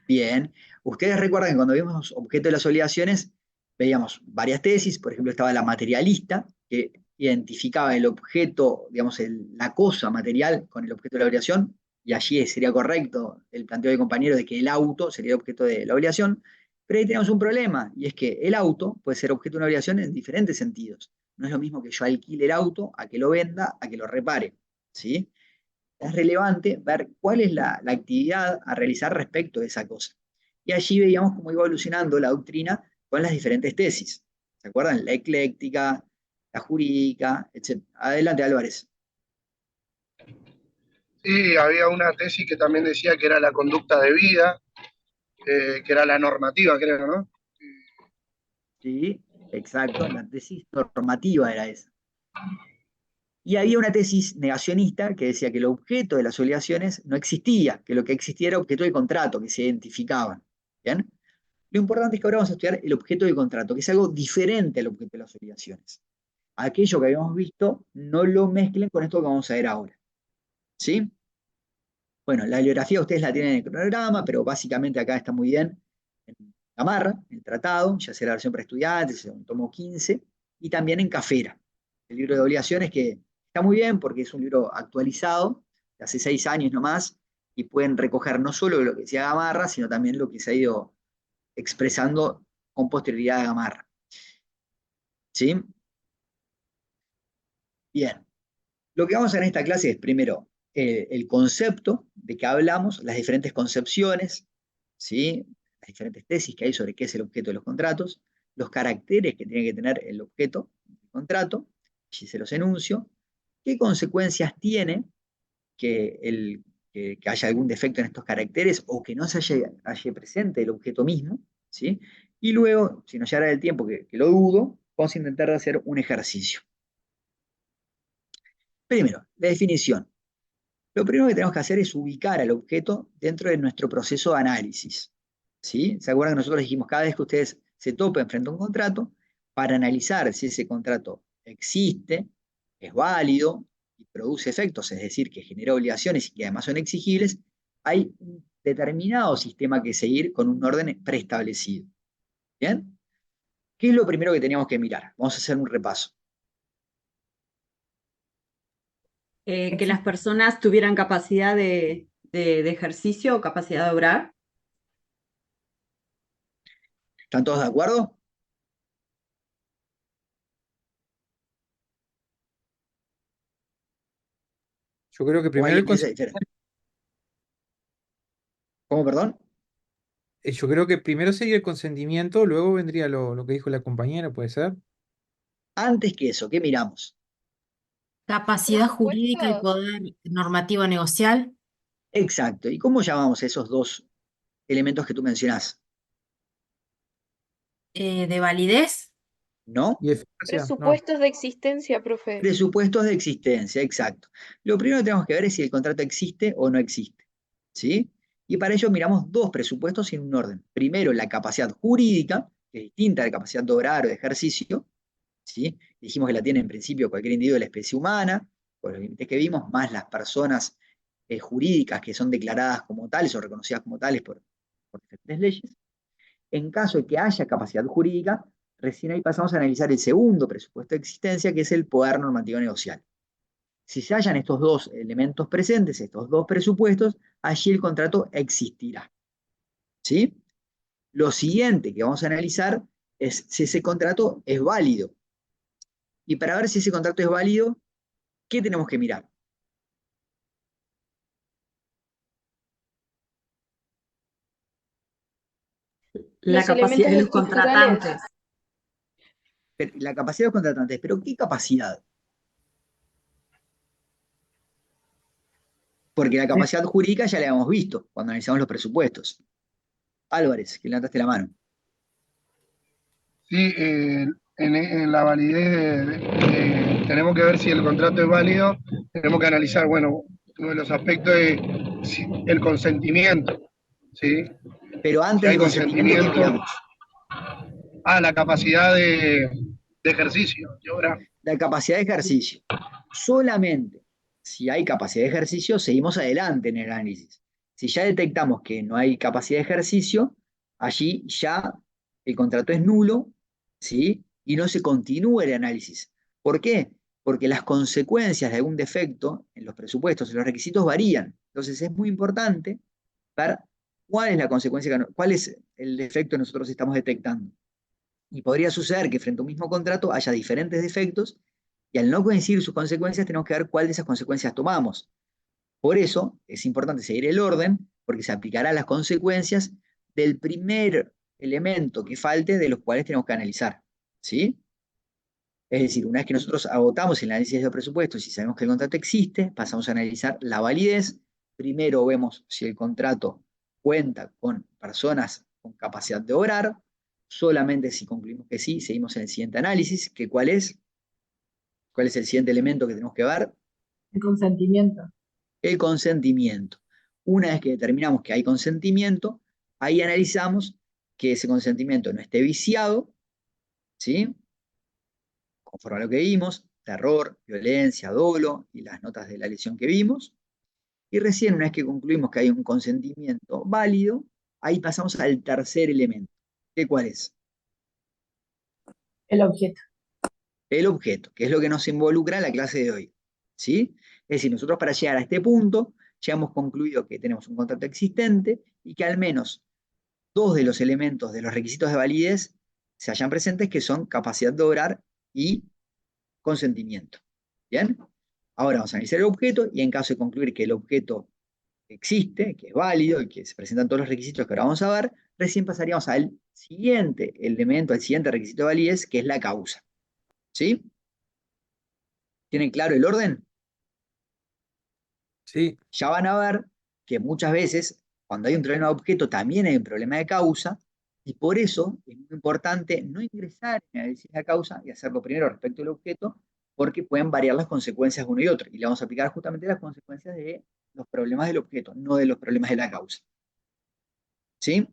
Bien. Ustedes recuerdan que cuando vimos objeto de las obligaciones, veíamos varias tesis, por ejemplo, estaba la materialista, que identificaba el objeto, digamos, la cosa material con el objeto de la obligación, y allí sería correcto el planteo del compañero de que el auto sería el objeto de la obligación, pero ahí tenemos un problema, y es que el auto puede ser objeto de una obligación en diferentes sentidos. No es lo mismo que yo alquile el auto, a que lo venda, a que lo repare, ¿sí? Es relevante ver cuál es la actividad a realizar respecto de esa cosa. Y allí veíamos cómo iba evolucionando la doctrina con las diferentes tesis. ¿Se acuerdan? La ecléctica, la jurídica, etc. Adelante, Álvarez. Sí, había una tesis que también decía que era la conducta de vida, que era la normativa, creo, ¿no? Sí, exacto, la tesis normativa era esa. Y había una tesis negacionista que decía que el objeto de las obligaciones no existía, que lo que existía era objeto de contrato, que se identificaban. ¿Bien? Lo importante es que ahora vamos a estudiar el objeto de contrato, que es algo diferente al objeto de las obligaciones. Aquello que habíamos visto, no lo mezclen con esto que vamos a ver ahora. ¿Sí? Bueno, la bibliografía ustedes la tienen en el cronograma, pero básicamente acá está muy bien en Gamarra, el tratado, ya sea la versión para estudiantes, en tomo 15, y también en Cafera, el libro de obligaciones, que está muy bien porque es un libro actualizado, de hace 6 años nomás, y pueden recoger no solo lo que decía Gamarra, sino también lo que se ha ido expresando con posterioridad a Gamarra. ¿Sí? Bien. Lo que vamos a ver en esta clase es primero el concepto de que hablamos, las diferentes concepciones, ¿sí? Las diferentes tesis que hay sobre qué es el objeto de los contratos, los caracteres que tiene que tener el objeto del contrato, si se los enuncio, qué consecuencias tiene que haya algún defecto en estos caracteres o que no se haya presente el objeto mismo, ¿sí? Y luego, si nos llegara el tiempo, que lo dudo, vamos a intentar hacer un ejercicio. Primero, la definición. Lo primero que tenemos que hacer es ubicar al objeto dentro de nuestro proceso de análisis. ¿Sí? ¿Se acuerdan que nosotros dijimos cada vez que ustedes se topen frente a un contrato, para analizar si ese contrato existe, es válido y produce efectos, es decir, que genera obligaciones y que además son exigibles, hay un determinado sistema que seguir con un orden preestablecido? ¿Bien? ¿Qué es lo primero que teníamos que mirar? Vamos a hacer un repaso. Que las personas tuvieran capacidad de ejercicio o capacidad de obrar. ¿Están todos de acuerdo? Yo creo que ¿O primero alguien piensa diferente? ¿Cómo, perdón? yo creo que primero sería el consentimiento, luego vendría lo que dijo la compañera, ¿puede ser? Antes que eso, ¿qué miramos? Capacidad jurídica y poder normativo negocial, Exacto. ¿Y cómo llamamos esos dos elementos que tú mencionás? de validez, ¿No? Y eficacia, no. Presupuestos de existencia, profe. Presupuestos de existencia, exacto. Lo primero que tenemos que ver es si el contrato existe o no existe. ¿Sí? Y para ello miramos dos presupuestos en un orden. Primero, la capacidad jurídica, que es distinta a la capacidad de obrar o de ejercicio. ¿Sí? Dijimos que la tiene en principio cualquier individuo de la especie humana, por los límites que vimos, más las personas jurídicas que son declaradas como tales o reconocidas como tales por diferentes leyes. En caso de que haya capacidad jurídica, recién ahí pasamos a analizar el segundo presupuesto de existencia, que es el poder normativo negocial. Si se hallan estos dos elementos presentes, estos dos presupuestos, allí el contrato existirá. ¿Sí? Lo siguiente que vamos a analizar es si ese contrato es válido. Y para ver si ese contrato es válido, ¿qué tenemos que mirar? La Los capacidad de los elementos estructurales. contratantes. La capacidad de los contratantes, pero ¿qué capacidad? Porque la capacidad jurídica ya la habíamos visto cuando analizamos los presupuestos. Álvarez, que levantaste la mano. Sí, en la validez tenemos que ver si el contrato es válido, tenemos que analizar, bueno, uno de los aspectos es el consentimiento, ¿sí? Pero Si antes hay del consentimiento, ¿qué miramos? La capacidad de ejercicio, de obra. La capacidad de ejercicio. Solamente si hay capacidad de ejercicio, seguimos adelante en el análisis. Si ya detectamos que no hay capacidad de ejercicio, allí ya el contrato es nulo, ¿sí? Y no se continúa el análisis. ¿Por qué? Porque las consecuencias de algún defecto en los presupuestos, en los requisitos varían. Entonces es muy importante ver cuál es la consecuencia, cuál es el defecto que nosotros estamos detectando. Y podría suceder que frente a un mismo contrato haya diferentes defectos y al no coincidir sus consecuencias tenemos que ver cuál de esas consecuencias tomamos. Por eso es importante seguir el orden porque se aplicará las consecuencias del primer elemento que falte de los cuales tenemos que analizar. ¿Sí? Es decir, una vez que nosotros agotamos el análisis de los presupuestos y sabemos que el contrato existe, pasamos a analizar la validez. Primero vemos si el contrato cuenta con personas con capacidad de obrar. Solamente si concluimos que sí, seguimos en el siguiente análisis, que ¿cuál es? ¿Cuál es el siguiente elemento que tenemos que ver? El consentimiento. El consentimiento. Una vez que determinamos que hay consentimiento, ahí analizamos que ese consentimiento no esté viciado, ¿sí? Conforme a lo que vimos, terror, violencia, dolo y las notas de la lesión que vimos. Y recién, una vez que concluimos que hay un consentimiento válido, ahí pasamos al tercer elemento. ¿Qué cuál es? El objeto. El objeto, que es lo que nos involucra en la clase de hoy. ¿Sí? Es decir, nosotros para llegar a este punto ya hemos concluido que tenemos un contrato existente y que al menos dos de los elementos de los requisitos de validez se hallan presentes, que son capacidad de obrar y consentimiento. ¿Bien? Ahora vamos a analizar el objeto y en caso de concluir que el objeto existe, que es válido y que se presentan todos los requisitos que ahora vamos a ver, recién pasaríamos al siguiente elemento, al siguiente requisito de validez, que es la causa. ¿Sí? ¿Tienen claro el orden? Sí. Ya van a ver que muchas veces, cuando hay un problema de objeto, también hay un problema de causa, y por eso es muy importante no ingresar en el análisis de la causa y hacerlo primero respecto al objeto, porque pueden variar las consecuencias de uno y otro. Y le vamos a aplicar justamente las consecuencias de los problemas del objeto, no de los problemas de la causa. ¿Sí?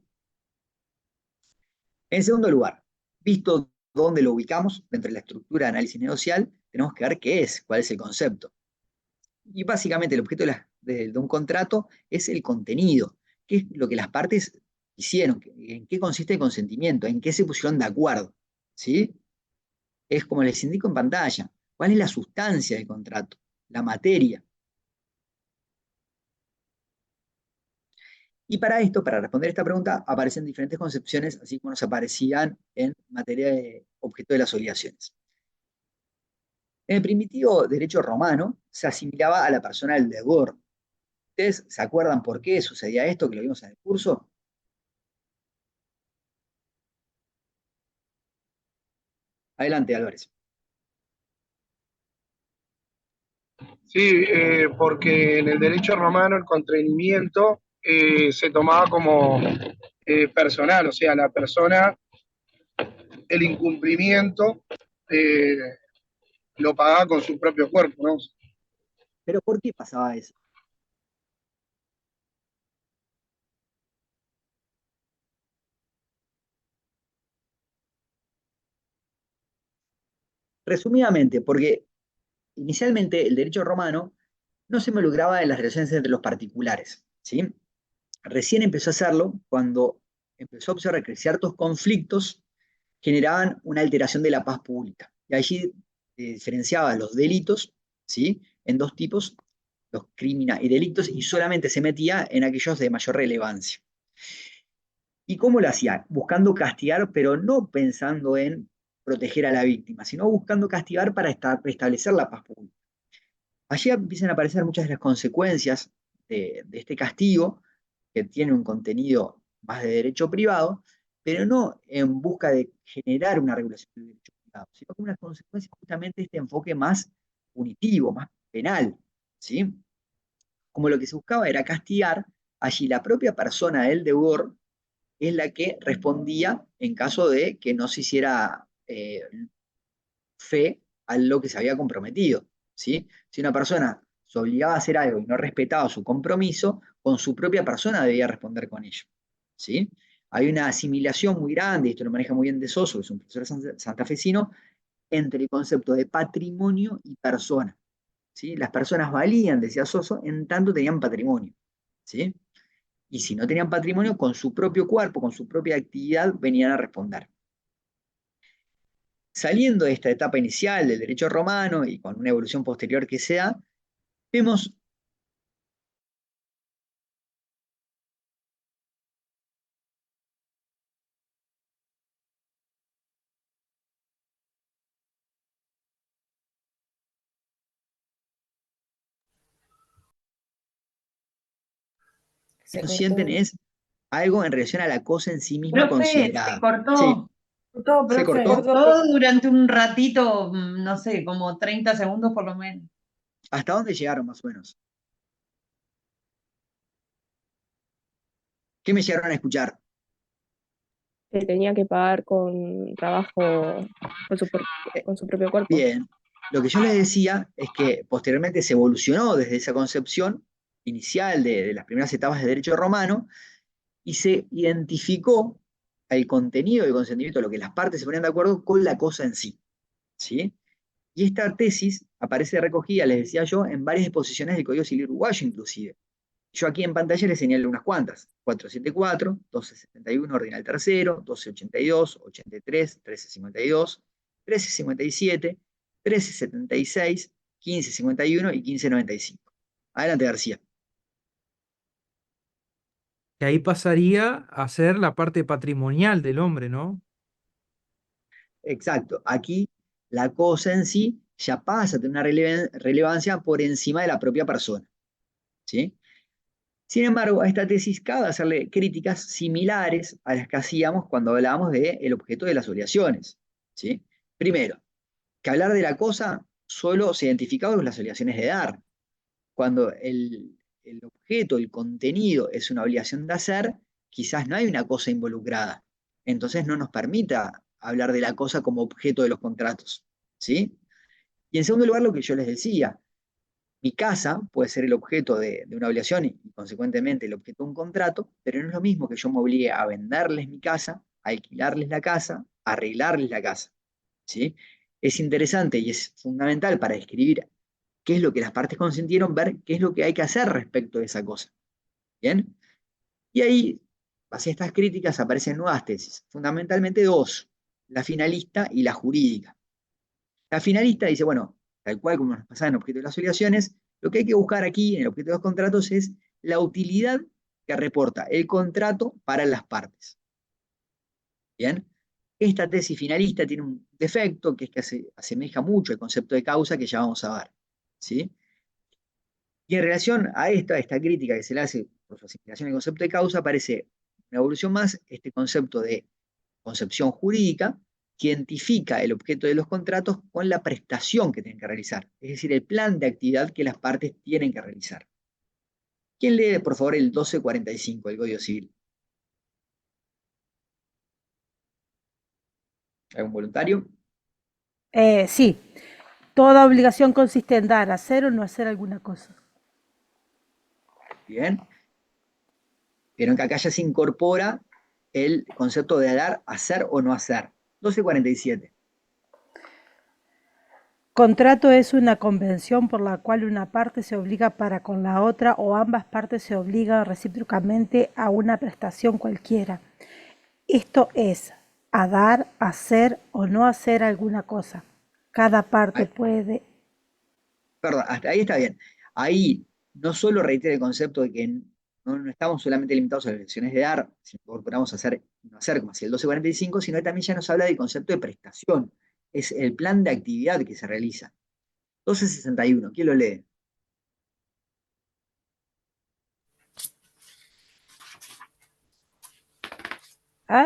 En segundo lugar, visto dónde lo ubicamos dentro de la estructura de análisis negocial, tenemos que ver qué es, cuál es el concepto. Y básicamente el objeto de un contrato es el contenido, qué es lo que las partes hicieron, en qué consiste el consentimiento, en qué se pusieron de acuerdo. ¿Sí? Es como les indico en pantalla, cuál es la sustancia del contrato, la materia. Y para esto, para responder esta pregunta, aparecen diferentes concepciones, así como nos aparecían en materia de objeto de las obligaciones. En el primitivo derecho romano se asimilaba a la persona del deudor. ¿Ustedes se acuerdan por qué sucedía esto, que lo vimos en el curso? Adelante, Álvarez. Sí, porque en el derecho romano el contravenimiento se tomaba como personal, o sea, la persona, el incumplimiento lo pagaba con su propio cuerpo, ¿no? ¿Pero por qué pasaba eso? Resumidamente, porque inicialmente el derecho romano no se involucraba en las relaciones entre los particulares, ¿sí? Recién empezó a hacerlo cuando empezó a observar que ciertos conflictos generaban una alteración de la paz pública. Y allí diferenciaba los delitos, ¿sí? en dos tipos, los crímenes y delitos, y solamente se metía en aquellos de mayor relevancia. ¿Y cómo lo hacía? Buscando castigar, pero no pensando en proteger a la víctima, sino buscando castigar para restablecer la paz pública. Allí empiezan a aparecer muchas de las consecuencias de este castigo, que tiene un contenido más de derecho privado, pero no en busca de generar una regulación del derecho privado, sino como una consecuencia justamente de este enfoque más punitivo, más penal, ¿sí? Como lo que se buscaba era castigar, allí la propia persona del deudor es la que respondía en caso de que no se hiciera fe a lo que se había comprometido, ¿sí? Si una persona se obligaba a hacer algo y no respetaba su compromiso, con su propia persona debía responder con ello, ¿sí? Hay una asimilación muy grande, y esto lo maneja muy bien De Soso, que es un profesor santafesino, entre el concepto de patrimonio y persona, ¿sí? Las personas valían, decía Soso, en tanto tenían patrimonio, ¿sí? Y si no tenían patrimonio, con su propio cuerpo, con su propia actividad, venían a responder. Saliendo de esta etapa inicial del derecho romano y con una evolución posterior que se da, vemos Se que sienten cortó. es algo en relación a la cosa en sí misma Profe, se considerada. Sí, cortó. Todo, se profe. cortó. Cortó durante un ratito, no sé, como 30 segundos por lo menos. ¿Hasta dónde llegaron más o menos? ¿Qué me llegaron a escuchar? Que tenía que pagar con trabajo con su propio cuerpo. Bien, lo que yo les decía es que posteriormente se evolucionó desde esa concepción inicial de las primeras etapas del derecho romano y se identificó el contenido del consentimiento, lo que las partes se ponían de acuerdo con la cosa en sí, ¿sí? Y esta tesis aparece recogida, les decía yo, en varias exposiciones del Código Civil uruguayo inclusive. Yo aquí en pantalla les señalo unas cuantas: 474, 1271 ordinal tercero, 1282, 83, 1352, 1357, 1376, 1551 y 1595. Adelante, García. Que ahí pasaría a ser la parte patrimonial del hombre, ¿no? Exacto. Aquí la cosa en sí ya pasa a tener una relevancia por encima de la propia persona, ¿sí? Sin embargo, a esta tesis cabe hacerle críticas similares a las que hacíamos cuando hablábamos del objeto de las obligaciones, ¿sí? Primero, que hablar de la cosa solo se identificaba con las obligaciones de dar. Cuando el objeto, el contenido es una obligación de hacer, quizás no hay una cosa involucrada. Entonces no nos permita hablar de la cosa como objeto de los contratos, ¿sí? Y en segundo lugar, lo que yo les decía, mi casa puede ser el objeto de una obligación y consecuentemente el objeto de un contrato, pero no es lo mismo que yo me obligue a venderles mi casa, a alquilarles la casa, a arreglarles la casa, ¿sí? Es interesante y es fundamental para describir qué es lo que las partes consintieron, ver qué es lo que hay que hacer respecto de esa cosa, ¿bien? Y ahí, hacia estas críticas, aparecen nuevas tesis, fundamentalmente dos: la finalista y la jurídica. La finalista dice, bueno, tal cual como nos pasaba en el objeto de las obligaciones, lo que hay que buscar aquí en el objeto de los contratos es la utilidad que reporta el contrato para las partes. ¿Bien? Esta tesis finalista tiene un defecto, que es que asemeja mucho el concepto de causa que ya vamos a ver, ¿sí? Y en relación a esta crítica que se le hace por su asimilación del concepto de causa, aparece una evolución más, este concepto de concepción jurídica, que identifica el objeto de los contratos con la prestación que tienen que realizar, es decir, el plan de actividad que las partes tienen que realizar. ¿Quién lee, por favor, el 1245 del Código Civil? ¿Algún voluntario? Sí, toda obligación consiste en dar, hacer o no hacer alguna cosa. Bien. Vieron que acá ya se incorpora el concepto de dar, hacer o no hacer. 1247. Contrato es una convención por la cual una parte se obliga para con la otra o ambas partes se obligan recíprocamente a una prestación cualquiera. Esto es, a dar, hacer o no hacer alguna cosa. Cada parte puede... Perdón, hasta ahí está bien. Ahí no solo reitera el concepto de que no estamos solamente limitados a las elecciones de dar, si incorporamos hacer, no hacer como hacía el 1245, sino que también ya nos habla del concepto de prestación. Es el plan de actividad que se realiza. 1261, ¿quién lo lee?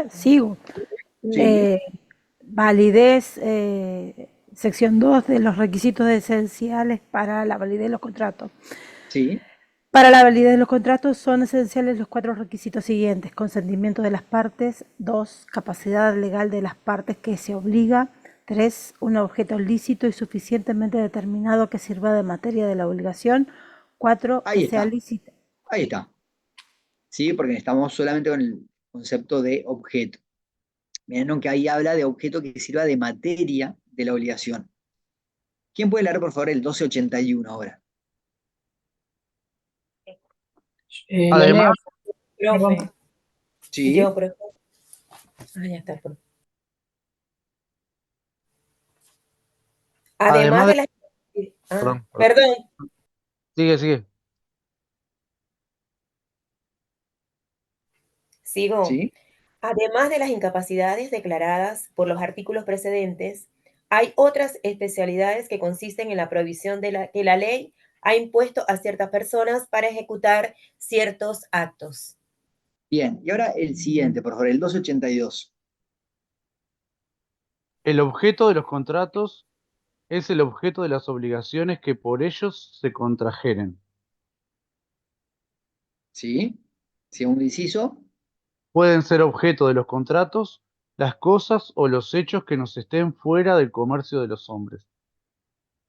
Sigo. Sí, Validez, sección 2 de los requisitos esenciales para la validez de los contratos. sí. Para la validez de los contratos son esenciales los 4 requisitos siguientes: consentimiento de las partes; 2, capacidad legal de las partes que se obliga; 3, un objeto lícito y suficientemente determinado que sirva de materia de la obligación; 4, Ahí que sea está, lícito. ahí está. Sí, porque estamos solamente con el concepto de objeto. Miren que ahí habla de objeto que sirva de materia de la obligación. ¿Quién puede leer, por favor, el 1281 ahora? Lo leo, Además, perdón. profe, Sí, yo, profe. Ah, ya está, profe. Además Además de de... las... Perdón, perdón. perdón, Sigue. sigo. sí. Además de las incapacidades declaradas por los artículos precedentes, hay otras especialidades que consisten en la provisión que la ley ha impuesto a ciertas personas para ejecutar ciertos actos. Bien, y ahora el siguiente, por favor, el 282. El objeto de los contratos es el objeto de las obligaciones que por ellos se contrajeren. ¿Sí? Segundo inciso. Pueden ser objeto de los contratos las cosas o los hechos que nos estén fuera del comercio de los hombres.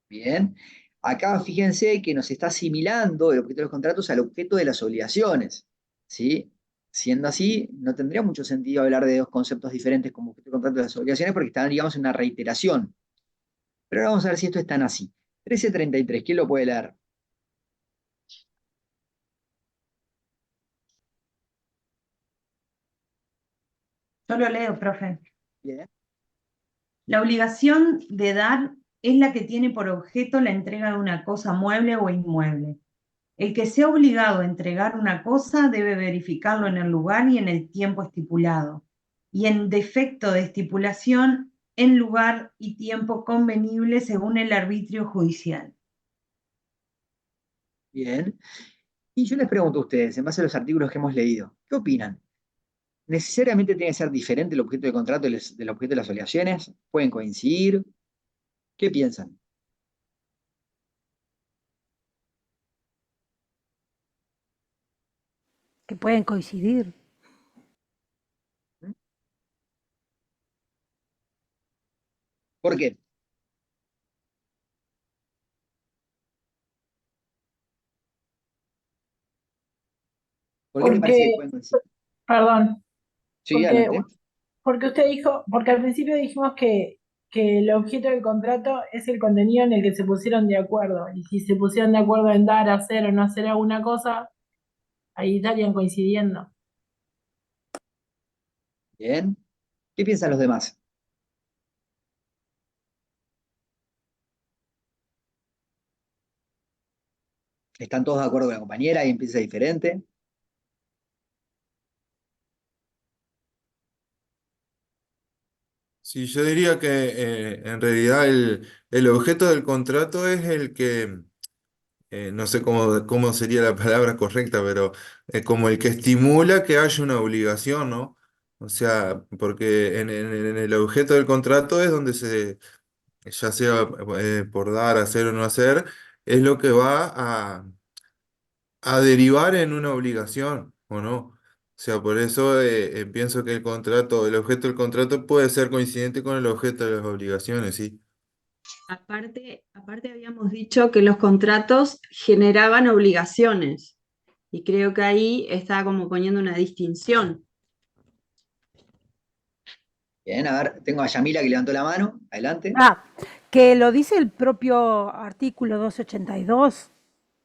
Bien. Acá fíjense que nos está asimilando el objeto de los contratos al objeto de las obligaciones. ¿Sí? Siendo así, no tendría mucho sentido hablar de dos conceptos diferentes como objeto de contrato y las obligaciones porque están, digamos, en una reiteración. Pero ahora vamos a ver si esto es tan así. 1333, ¿quién lo puede leer? Yo lo leo, profe. Bien. La obligación de dar es la que tiene por objeto la entrega de una cosa mueble o inmueble. El que sea obligado a entregar una cosa debe verificarlo en el lugar y en el tiempo estipulado, y en defecto de estipulación, en lugar y tiempo convenible según el arbitrio judicial. Bien. Y yo les pregunto a ustedes, en base a los artículos que hemos leído, ¿qué opinan? ¿Necesariamente tiene que ser diferente el objeto del contrato del objeto de las obligaciones? ¿Pueden coincidir? ¿Qué piensan? Que pueden coincidir. ¿Por qué? ¿Por qué te parece que Porque, pueden coincidir? perdón, Sí, porque, adelante. porque usted dijo, porque al principio dijimos que el objeto del contrato es el contenido en el que se pusieron de acuerdo. Y si se pusieron de acuerdo en dar, hacer o no hacer alguna cosa, ahí estarían coincidiendo. Bien. ¿Qué piensan los demás? ¿Están todos de acuerdo con la compañera y empieza diferente? Sí, yo diría que en realidad el objeto del contrato es el que, no sé cómo sería la palabra correcta, pero como el que estimula que haya una obligación, ¿no? O sea, porque en el objeto del contrato es donde ya sea por dar, hacer o no hacer, es lo que va a derivar en una obligación, ¿o no? O sea, por eso pienso que el objeto del contrato puede ser coincidente con el objeto de las obligaciones, sí. Aparte habíamos dicho que los contratos generaban obligaciones y creo que ahí está como poniendo una distinción. Bien, a ver, tengo a Yamila que levantó la mano. Adelante. Que lo dice el propio artículo 282,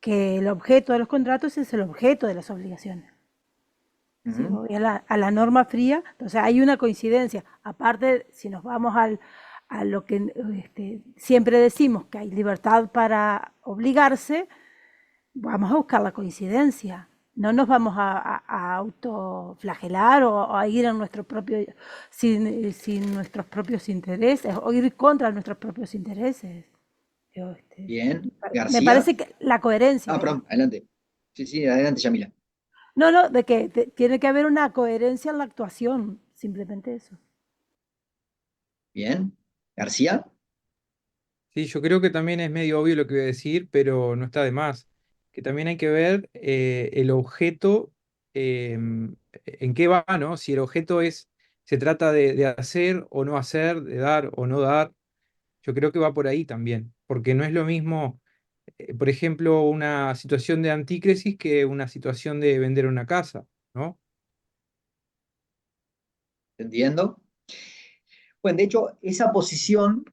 que el objeto de los contratos es el objeto de las obligaciones. Si voy a la norma fría, entonces hay una coincidencia. Aparte, si nos vamos a lo que siempre decimos que hay libertad para obligarse, vamos a buscar la coincidencia. No nos vamos a autoflagelar o a ir en nuestro propio, sin nuestros propios intereses, o ir contra nuestros propios intereses. Bien, Me García. parece que la coherencia. Perdón, adelante. Sí, adelante, Yamila. No, de que tiene que haber una coherencia en la actuación, simplemente eso. Bien, García. Sí, yo creo que también es medio obvio lo que voy a decir, pero no está de más. Que también hay que ver el objeto, en qué va, ¿no? Si el objeto se trata de hacer o no hacer, de dar o no dar. Yo creo que va por ahí también, porque no es lo mismo, por ejemplo, una situación de antícresis que una situación de vender una casa, ¿no? ¿Entiendo? Bueno, de hecho, esa posición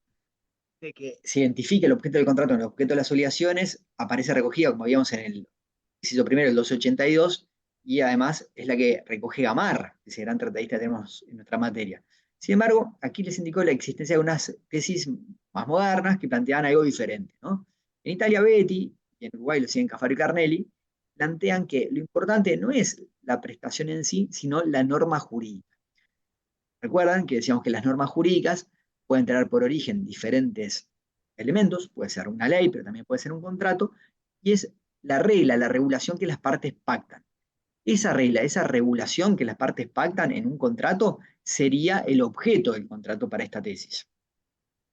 de que se identifique el objeto del contrato en el objeto de las obligaciones aparece recogida, como habíamos en el inciso primero, el 282, y además es la que recoge Gamarra, ese gran tratadista que tenemos en nuestra materia. Sin embargo, aquí les indicó la existencia de unas tesis más modernas que planteaban algo diferente, ¿no? En Italia, Betti, y en Uruguay lo siguen Cafaro y Carnelli, plantean que lo importante no es la prestación en sí, sino la norma jurídica. Recuerdan que decíamos que las normas jurídicas pueden tener por origen diferentes elementos, puede ser una ley, pero también puede ser un contrato, y es la regla, la regulación que las partes pactan. Esa regla, esa regulación que las partes pactan en un contrato sería el objeto del contrato para esta tesis.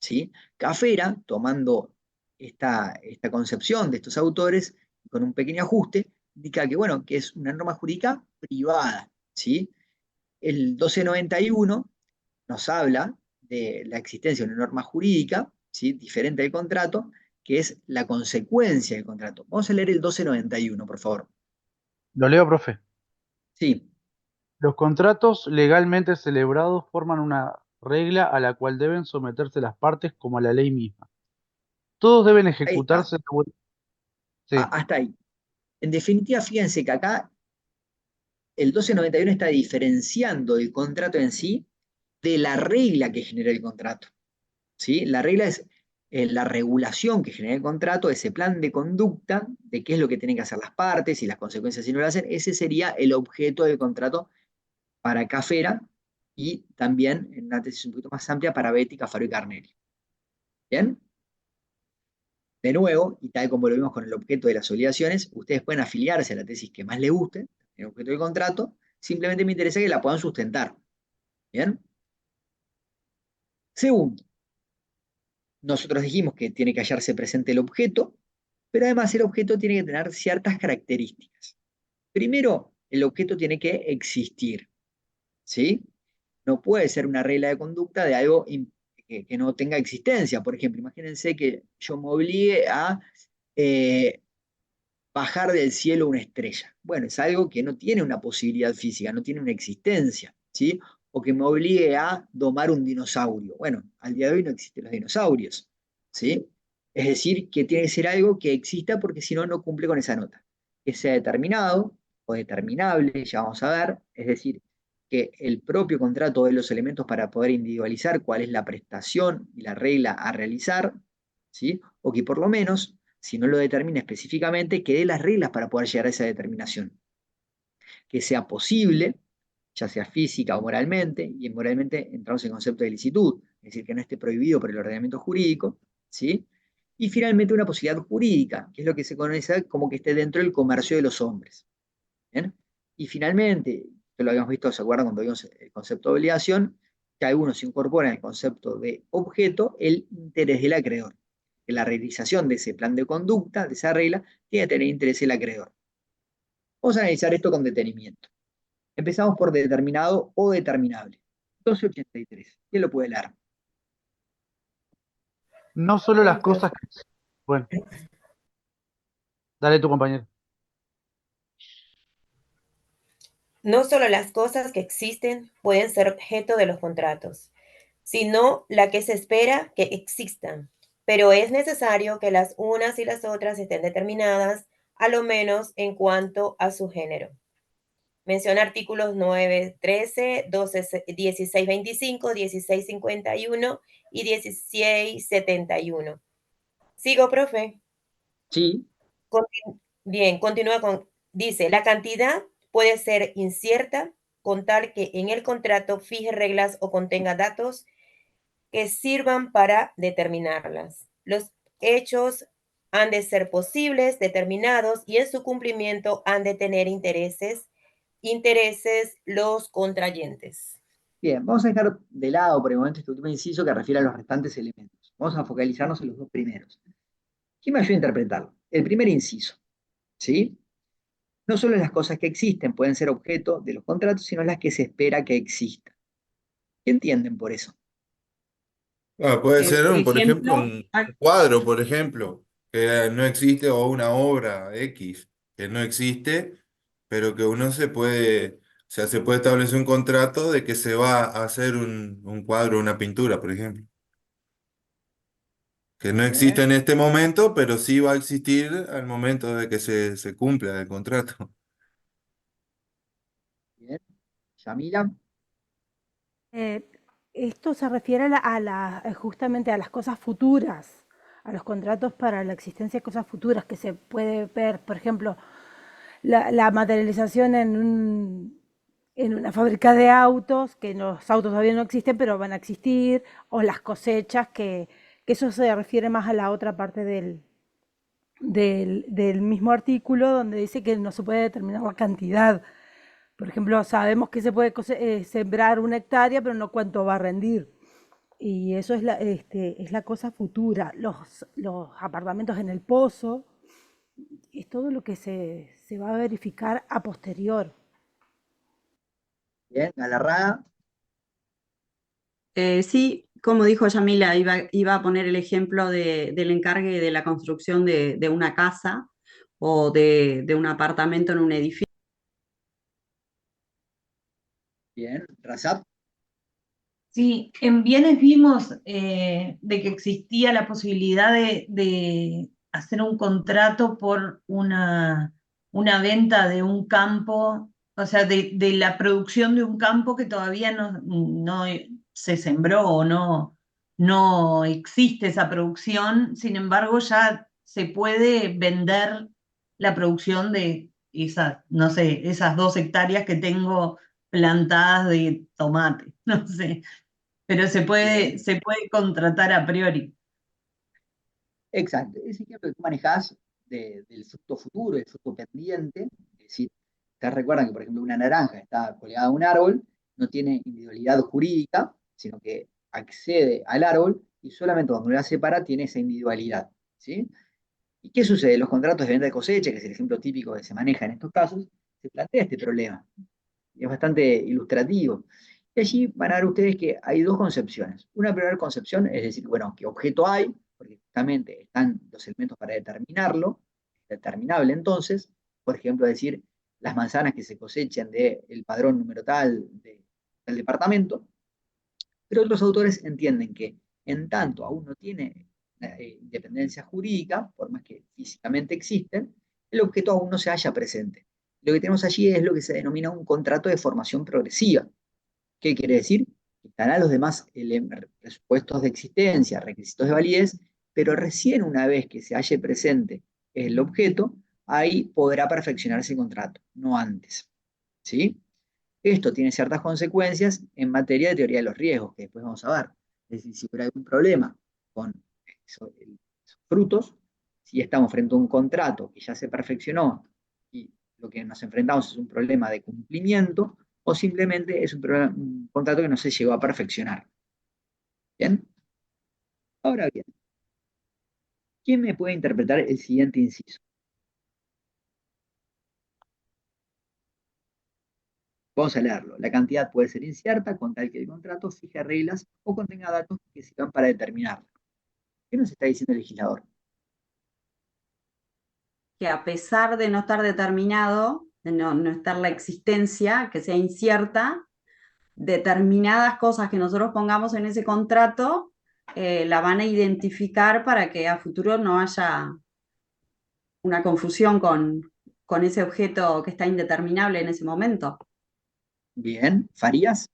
¿Sí? Cafera, tomando esta concepción de estos autores, con un pequeño ajuste, indica que, bueno, que es una norma jurídica privada. ¿Sí? El 1291 nos habla de la existencia de una norma jurídica, ¿sí? Diferente del contrato, que es la consecuencia del contrato. Vamos a leer el 1291, por favor. Lo leo, profe. Sí. Los contratos legalmente celebrados forman una regla a la cual deben someterse las partes como a la ley misma. Todos deben Ahí está. ejecutarse. Sí. Hasta ahí. En definitiva, fíjense que acá el 1291 está diferenciando el contrato en sí de la regla que genera el contrato. ¿Sí? La regla es la regulación que genera el contrato, ese plan de conducta de qué es lo que tienen que hacer las partes y las consecuencias si no lo hacen. Ese sería el objeto del contrato para Cafera y también en una tesis un poquito más amplia para Betti, Cafaro y Carnelli. ¿Bien? De nuevo, y tal como lo vimos con el objeto de las obligaciones, ustedes pueden afiliarse a la tesis que más les guste, el objeto del contrato, simplemente me interesa que la puedan sustentar. ¿Bien? Segundo, nosotros dijimos que tiene que hallarse presente el objeto, pero además el objeto tiene que tener ciertas características. Primero, el objeto tiene que existir, ¿sí? No puede ser una regla de conducta de algo que no tenga existencia. Por ejemplo, imagínense que yo me obligue a bajar del cielo una estrella. Bueno, es algo que no tiene una posibilidad física, no tiene una existencia, ¿sí? O que me obligue a domar un dinosaurio. Bueno, al día de hoy no existen los dinosaurios, ¿sí? Es decir, que tiene que ser algo que exista porque si no, no cumple con esa nota. Que sea determinado o determinable, ya vamos a ver, es decir, que el propio contrato dé los elementos para poder individualizar cuál es la prestación y la regla a realizar, ¿sí? O que por lo menos, si no lo determina específicamente, que dé las reglas para poder llegar a esa determinación. Que sea posible, ya sea física o moralmente, y moralmente entramos en el concepto de licitud, es decir, que no esté prohibido por el ordenamiento jurídico, ¿sí? Y finalmente una posibilidad jurídica, que es lo que se conoce como que esté dentro del comercio de los hombres. ¿Bien? Y finalmente, esto lo habíamos visto, ¿se acuerdan cuando vimos el concepto de obligación? Que algunos incorporan el concepto de objeto el interés del acreedor. Que la realización de ese plan de conducta, de esa regla, tiene que tener interés el acreedor. Vamos a analizar esto con detenimiento. Empezamos por determinado o determinable. 1283. ¿Quién lo puede leer? No solo las cosas que... Bueno. Dale tu compañero. No solo las cosas que existen pueden ser objeto de los contratos, sino la que se espera que existan, pero es necesario que las unas y las otras estén determinadas, a lo menos en cuanto a su género. Menciona artículos 9.13, 16.25, 16.51 y 16.71. ¿Sigo, profe? Sí. Bien, continúa con, dice, la cantidad puede ser incierta con tal que en el contrato fije reglas o contenga datos que sirvan para determinarlas. Los hechos han de ser posibles, determinados, y en su cumplimiento han de tener intereses los contrayentes. Bien, vamos a dejar de lado por el momento este último inciso que refiere a los restantes elementos. Vamos a focalizarnos en los dos primeros. ¿Quién me ayuda a interpretarlo? El primer inciso, ¿sí? No solo las cosas que existen pueden ser objeto de los contratos, sino las que se espera que existan. ¿Qué entienden por eso? Puede ser, Por por ejemplo, ejemplo, un cuadro, por ejemplo, que no existe, o una obra X que no existe, pero que uno o sea, se puede establecer un contrato de que se va a hacer un cuadro, una pintura, por ejemplo, que no existe Bien, en este momento, pero sí va a existir al momento de que se cumpla el contrato. bien. Yamila, Eh, Esto se refiere justamente a las cosas futuras, a los contratos para la existencia de cosas futuras que se puede ver, por ejemplo, la materialización en una fábrica de autos, que los autos todavía no existen, pero van a existir, o las cosechas, que eso se refiere más a la otra parte del mismo artículo, donde dice que no se puede determinar la cantidad. Por ejemplo, sabemos que se puede sembrar 1 hectárea, pero no cuánto va a rendir. Y eso es la cosa futura. Los apartamentos en el pozo, es todo lo que se va a verificar a posterior. bien. Galarraga, sí, como dijo Yamila, iba a poner el ejemplo del encargue de la construcción de una casa o de un apartamento en un edificio. bien. Razab, Sí, en bienes vimos de que existía la posibilidad de hacer un contrato por una venta de un campo, o sea, de la producción de un campo que todavía no se sembró o no existe esa producción, sin embargo ya se puede vender la producción de esas, no sé, esas 2 hectáreas que tengo plantadas de tomate, no sé. Pero bien. se puede contratar a priori. Exacto. Ese ejemplo que tú manejás del fruto futuro, el fruto pendiente, es decir, ustedes recuerdan que, por ejemplo, una naranja está colgada a un árbol, no tiene individualidad jurídica, sino que accede al árbol y solamente cuando la separa tiene esa individualidad, ¿sí? ¿Y qué sucede? Los contratos de venta de cosecha, que es el ejemplo típico que se maneja en estos casos, se plantea este problema. Y es bastante ilustrativo. Y allí van a ver ustedes que hay dos concepciones. Una primera concepción es decir, bueno, ¿qué objeto hay? Porque justamente están los elementos para determinarlo, determinable entonces, por ejemplo, decir las manzanas que se cosechen del padrón número tal del departamento, pero otros autores entienden que en tanto aún no tiene independencia jurídica, por más que físicamente existen, el objeto aún no se halla presente. Lo que tenemos allí es lo que se denomina un contrato de formación progresiva. ¿Qué quiere decir? Que estarán los demás presupuestos de existencia, requisitos de validez, pero recién una vez que se halle presente el objeto, ahí podrá perfeccionarse el contrato, no antes. ¿Sí? Esto tiene ciertas consecuencias en materia de teoría de los riesgos, que después vamos a ver. Es decir, si hubiera algún problema con esos frutos, si estamos frente a un contrato que ya se perfeccionó y lo que nos enfrentamos es un problema de cumplimiento, o simplemente es un contrato que no se llegó a perfeccionar. ¿Bien? Ahora bien, ¿quién me puede interpretar el siguiente inciso? Vamos a leerlo. La cantidad puede ser incierta con tal que el contrato fije reglas o contenga datos que sirvan para determinarla. ¿Qué nos está diciendo el legislador? Que a pesar de no estar determinado, de no estar la existencia, que sea incierta, determinadas cosas que nosotros pongamos en ese contrato la van a identificar para que a futuro no haya una confusión con ese objeto que está indeterminable en ese momento. Bien, ¿Farías?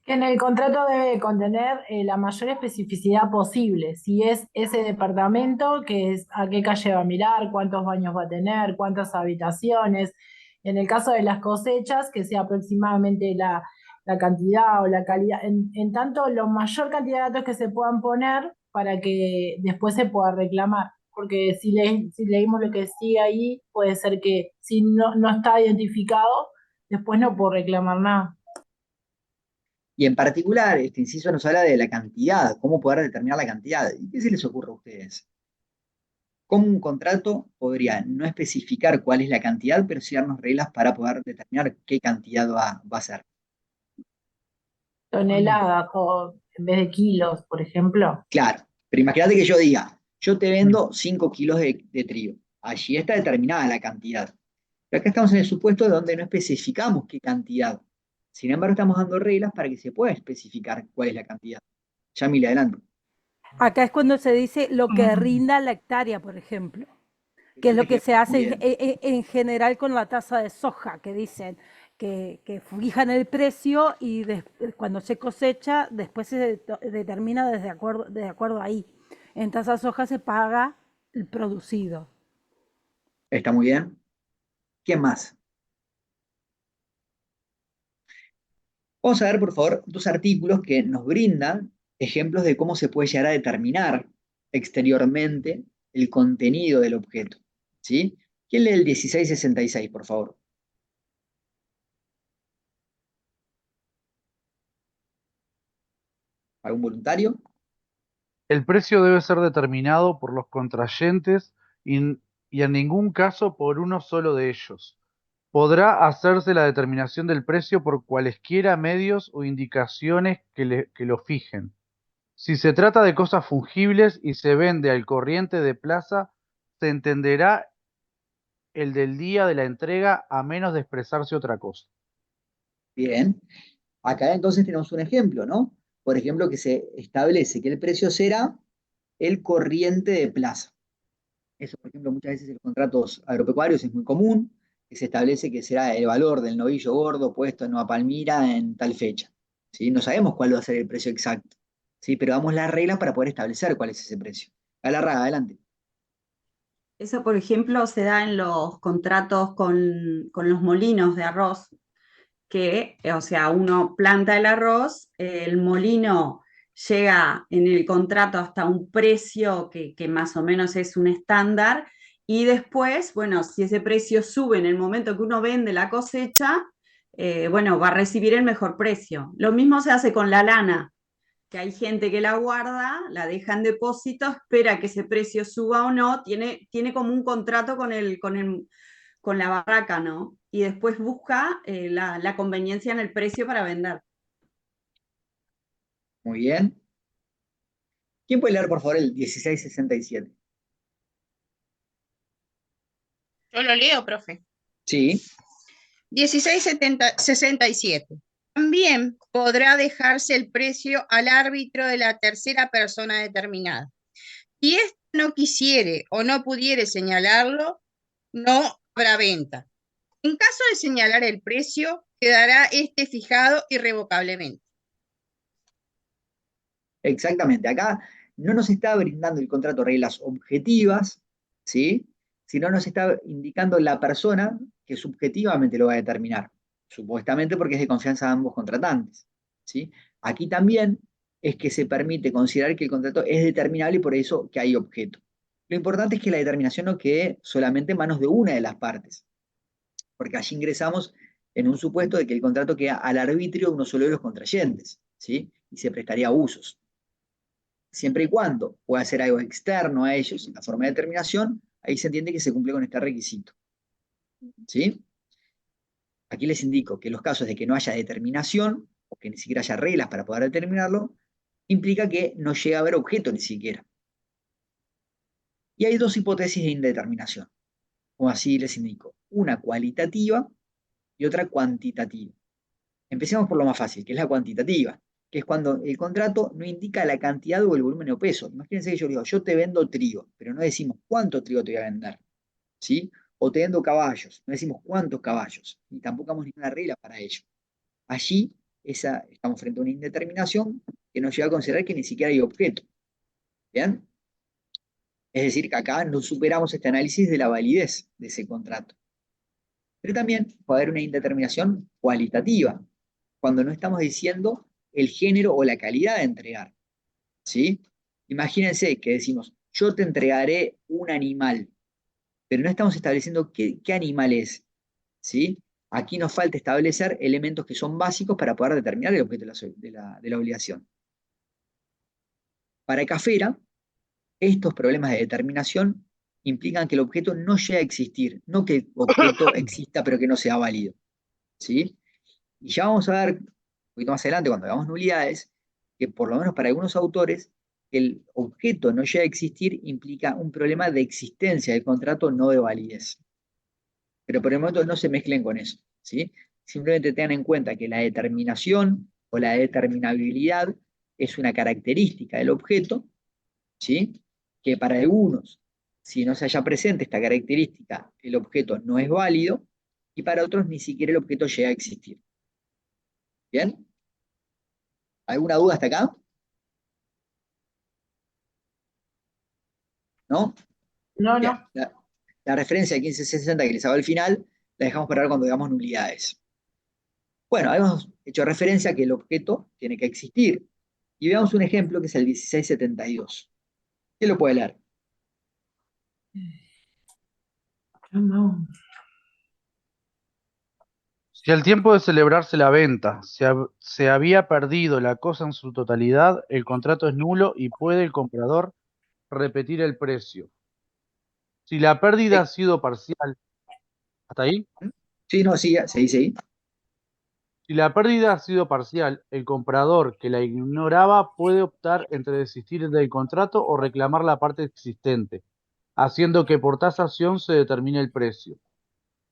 Que en el contrato debe contener la mayor especificidad posible. Si es ese departamento, que es, a qué calle va a mirar, cuántos baños va a tener, cuántas habitaciones. En el caso de las cosechas, que sea aproximadamente la cantidad o la calidad. En tanto, la mayor cantidad de datos que se puedan poner para que después se pueda reclamar. Porque si leímos lo que sigue ahí, puede ser que si no está identificado, después no puedo reclamar nada. Y en particular, este inciso nos habla de la cantidad, cómo poder determinar la cantidad. ¿Y qué se les ocurre a ustedes? ¿Cómo un contrato podría no especificar cuál es la cantidad, pero sí darnos reglas para poder determinar qué cantidad va a ser? Toneladas o en vez de kilos, por ejemplo. Claro, pero imagínate que yo diga, yo te vendo 5 kilos de trigo. Allí está determinada la cantidad. Pero acá estamos en el supuesto donde no especificamos qué cantidad. Sin embargo, estamos dando reglas para que se pueda especificar cuál es la cantidad. Yamile, adelante. Acá es cuando se dice lo que rinda la hectárea, por ejemplo, que es lo que se hace en general con la tasa de soja, que dicen que fijan el precio y cuando se cosecha, después se determina de acuerdo ahí. En tasa de soja se paga el producido. Está muy bien. ¿Quién más? Vamos a ver, por favor, dos artículos que nos brindan ejemplos de cómo se puede llegar a determinar exteriormente el contenido del objeto. ¿Sí? ¿Quién lee el 1666, por favor? ¿Algún voluntario? El precio debe ser determinado por los contrayentes y en ningún caso por uno solo de ellos. Podrá hacerse la determinación del precio por cualesquiera medios o indicaciones que lo fijen. Si se trata de cosas fungibles y se vende al corriente de plaza, se entenderá el del día de la entrega a menos de expresarse otra cosa. Bien. Acá entonces tenemos un ejemplo, ¿no? Por ejemplo, que se establece que el precio será el corriente de plaza. Eso, por ejemplo, muchas veces en los contratos agropecuarios es muy común, que se establece que será el valor del novillo gordo puesto en Nueva Palmira en tal fecha. ¿Sí? No sabemos cuál va a ser el precio exacto, ¿sí? Pero damos las reglas para poder establecer cuál es ese precio. Galarraga, adelante. Eso, por ejemplo, se da en los contratos con los molinos de arroz, que, o sea, uno planta el arroz, el molino llega en el contrato hasta un precio que más o menos es un estándar, y después, bueno, si ese precio sube en el momento que uno vende la cosecha, bueno, va a recibir el mejor precio. Lo mismo se hace con la lana, que hay gente que la guarda, la deja en depósito, espera que ese precio suba o no, tiene como un contrato con la barraca, ¿no? Y después busca la conveniencia en el precio para vender. Muy bien. ¿Quién puede leer, por favor, el 1667? Yo lo leo, profe. Sí. 1667. También podrá dejarse el precio al árbitro de la tercera persona determinada. Si éste no quisiere o no pudiere señalarlo, no habrá venta. En caso de señalar el precio, quedará este fijado irrevocablemente. Exactamente. Acá no nos está brindando el contrato reglas objetivas, ¿sí? Sino nos está indicando la persona que subjetivamente lo va a determinar, supuestamente porque es de confianza de ambos contratantes, ¿sí? Aquí también es que se permite considerar que el contrato es determinable y por eso que hay objeto. Lo importante es que la determinación no quede solamente en manos de una de las partes, porque allí ingresamos en un supuesto de que el contrato queda al arbitrio de uno solo de los contrayentes, ¿sí? Y se prestaría a abusos. Siempre y cuando pueda ser algo externo a ellos, en la forma de determinación, ahí se entiende que se cumple con este requisito. ¿Sí? Aquí les indico que los casos de que no haya determinación, o que ni siquiera haya reglas para poder determinarlo, implica que no llega a haber objeto ni siquiera. Y hay dos hipótesis de indeterminación, como así les indico, una cualitativa y otra cuantitativa. Empecemos por lo más fácil, que es la cuantitativa, que es cuando el contrato no indica la cantidad o el volumen o peso. Imagínense que yo digo, yo te vendo trigo, pero no decimos cuánto trigo te voy a vender, ¿sí? o teniendo caballos. No decimos cuántos caballos, ni tampoco damos ninguna regla para ello. Allí estamos frente a una indeterminación que nos lleva a considerar que ni siquiera hay objeto. ¿Bien? Es decir, que acá no superamos este análisis de la validez de ese contrato. Pero también puede haber una indeterminación cualitativa, cuando no estamos diciendo el género o la calidad de entregar. ¿Sí? Imagínense que decimos, yo te entregaré un animal, pero no estamos estableciendo qué animal es. ¿Sí? Aquí nos falta establecer elementos que son básicos para poder determinar el objeto de la obligación. Para Cafera, estos problemas de determinación implican que el objeto no llegue a existir, no que el objeto exista pero que no sea válido. ¿Sí? Y ya vamos a ver, un poquito más adelante, cuando veamos nulidades, que por lo menos para algunos autores, el objeto no llega a existir implica un problema de existencia del contrato, no de validez. Pero por el momento no se mezclen con eso. ¿Sí? Simplemente tengan en cuenta que la determinación o la determinabilidad es una característica del objeto, ¿sí? Que para algunos, si no se haya presente esta característica, el objeto no es válido, y para otros ni siquiera el objeto llega a existir. ¿Bien? ¿Alguna duda hasta acá? ¿No? No, Bien. no. La referencia de 1560 que les hago al final, la dejamos para ver cuando veamos nulidades. Bueno, hemos hecho referencia a que el objeto tiene que existir. Y veamos un ejemplo que es el 1672. ¿Quién lo puede leer? Si al tiempo de celebrarse la venta se había perdido la cosa en su totalidad, el contrato es nulo y puede el comprador repetir el precio. Si la pérdida ha sido parcial, ¿hasta ahí? Sí, no, sí, se dice ahí. Si la pérdida ha sido parcial, el comprador que la ignoraba puede optar entre desistir del contrato o reclamar la parte existente, haciendo que por tasación se determine el precio.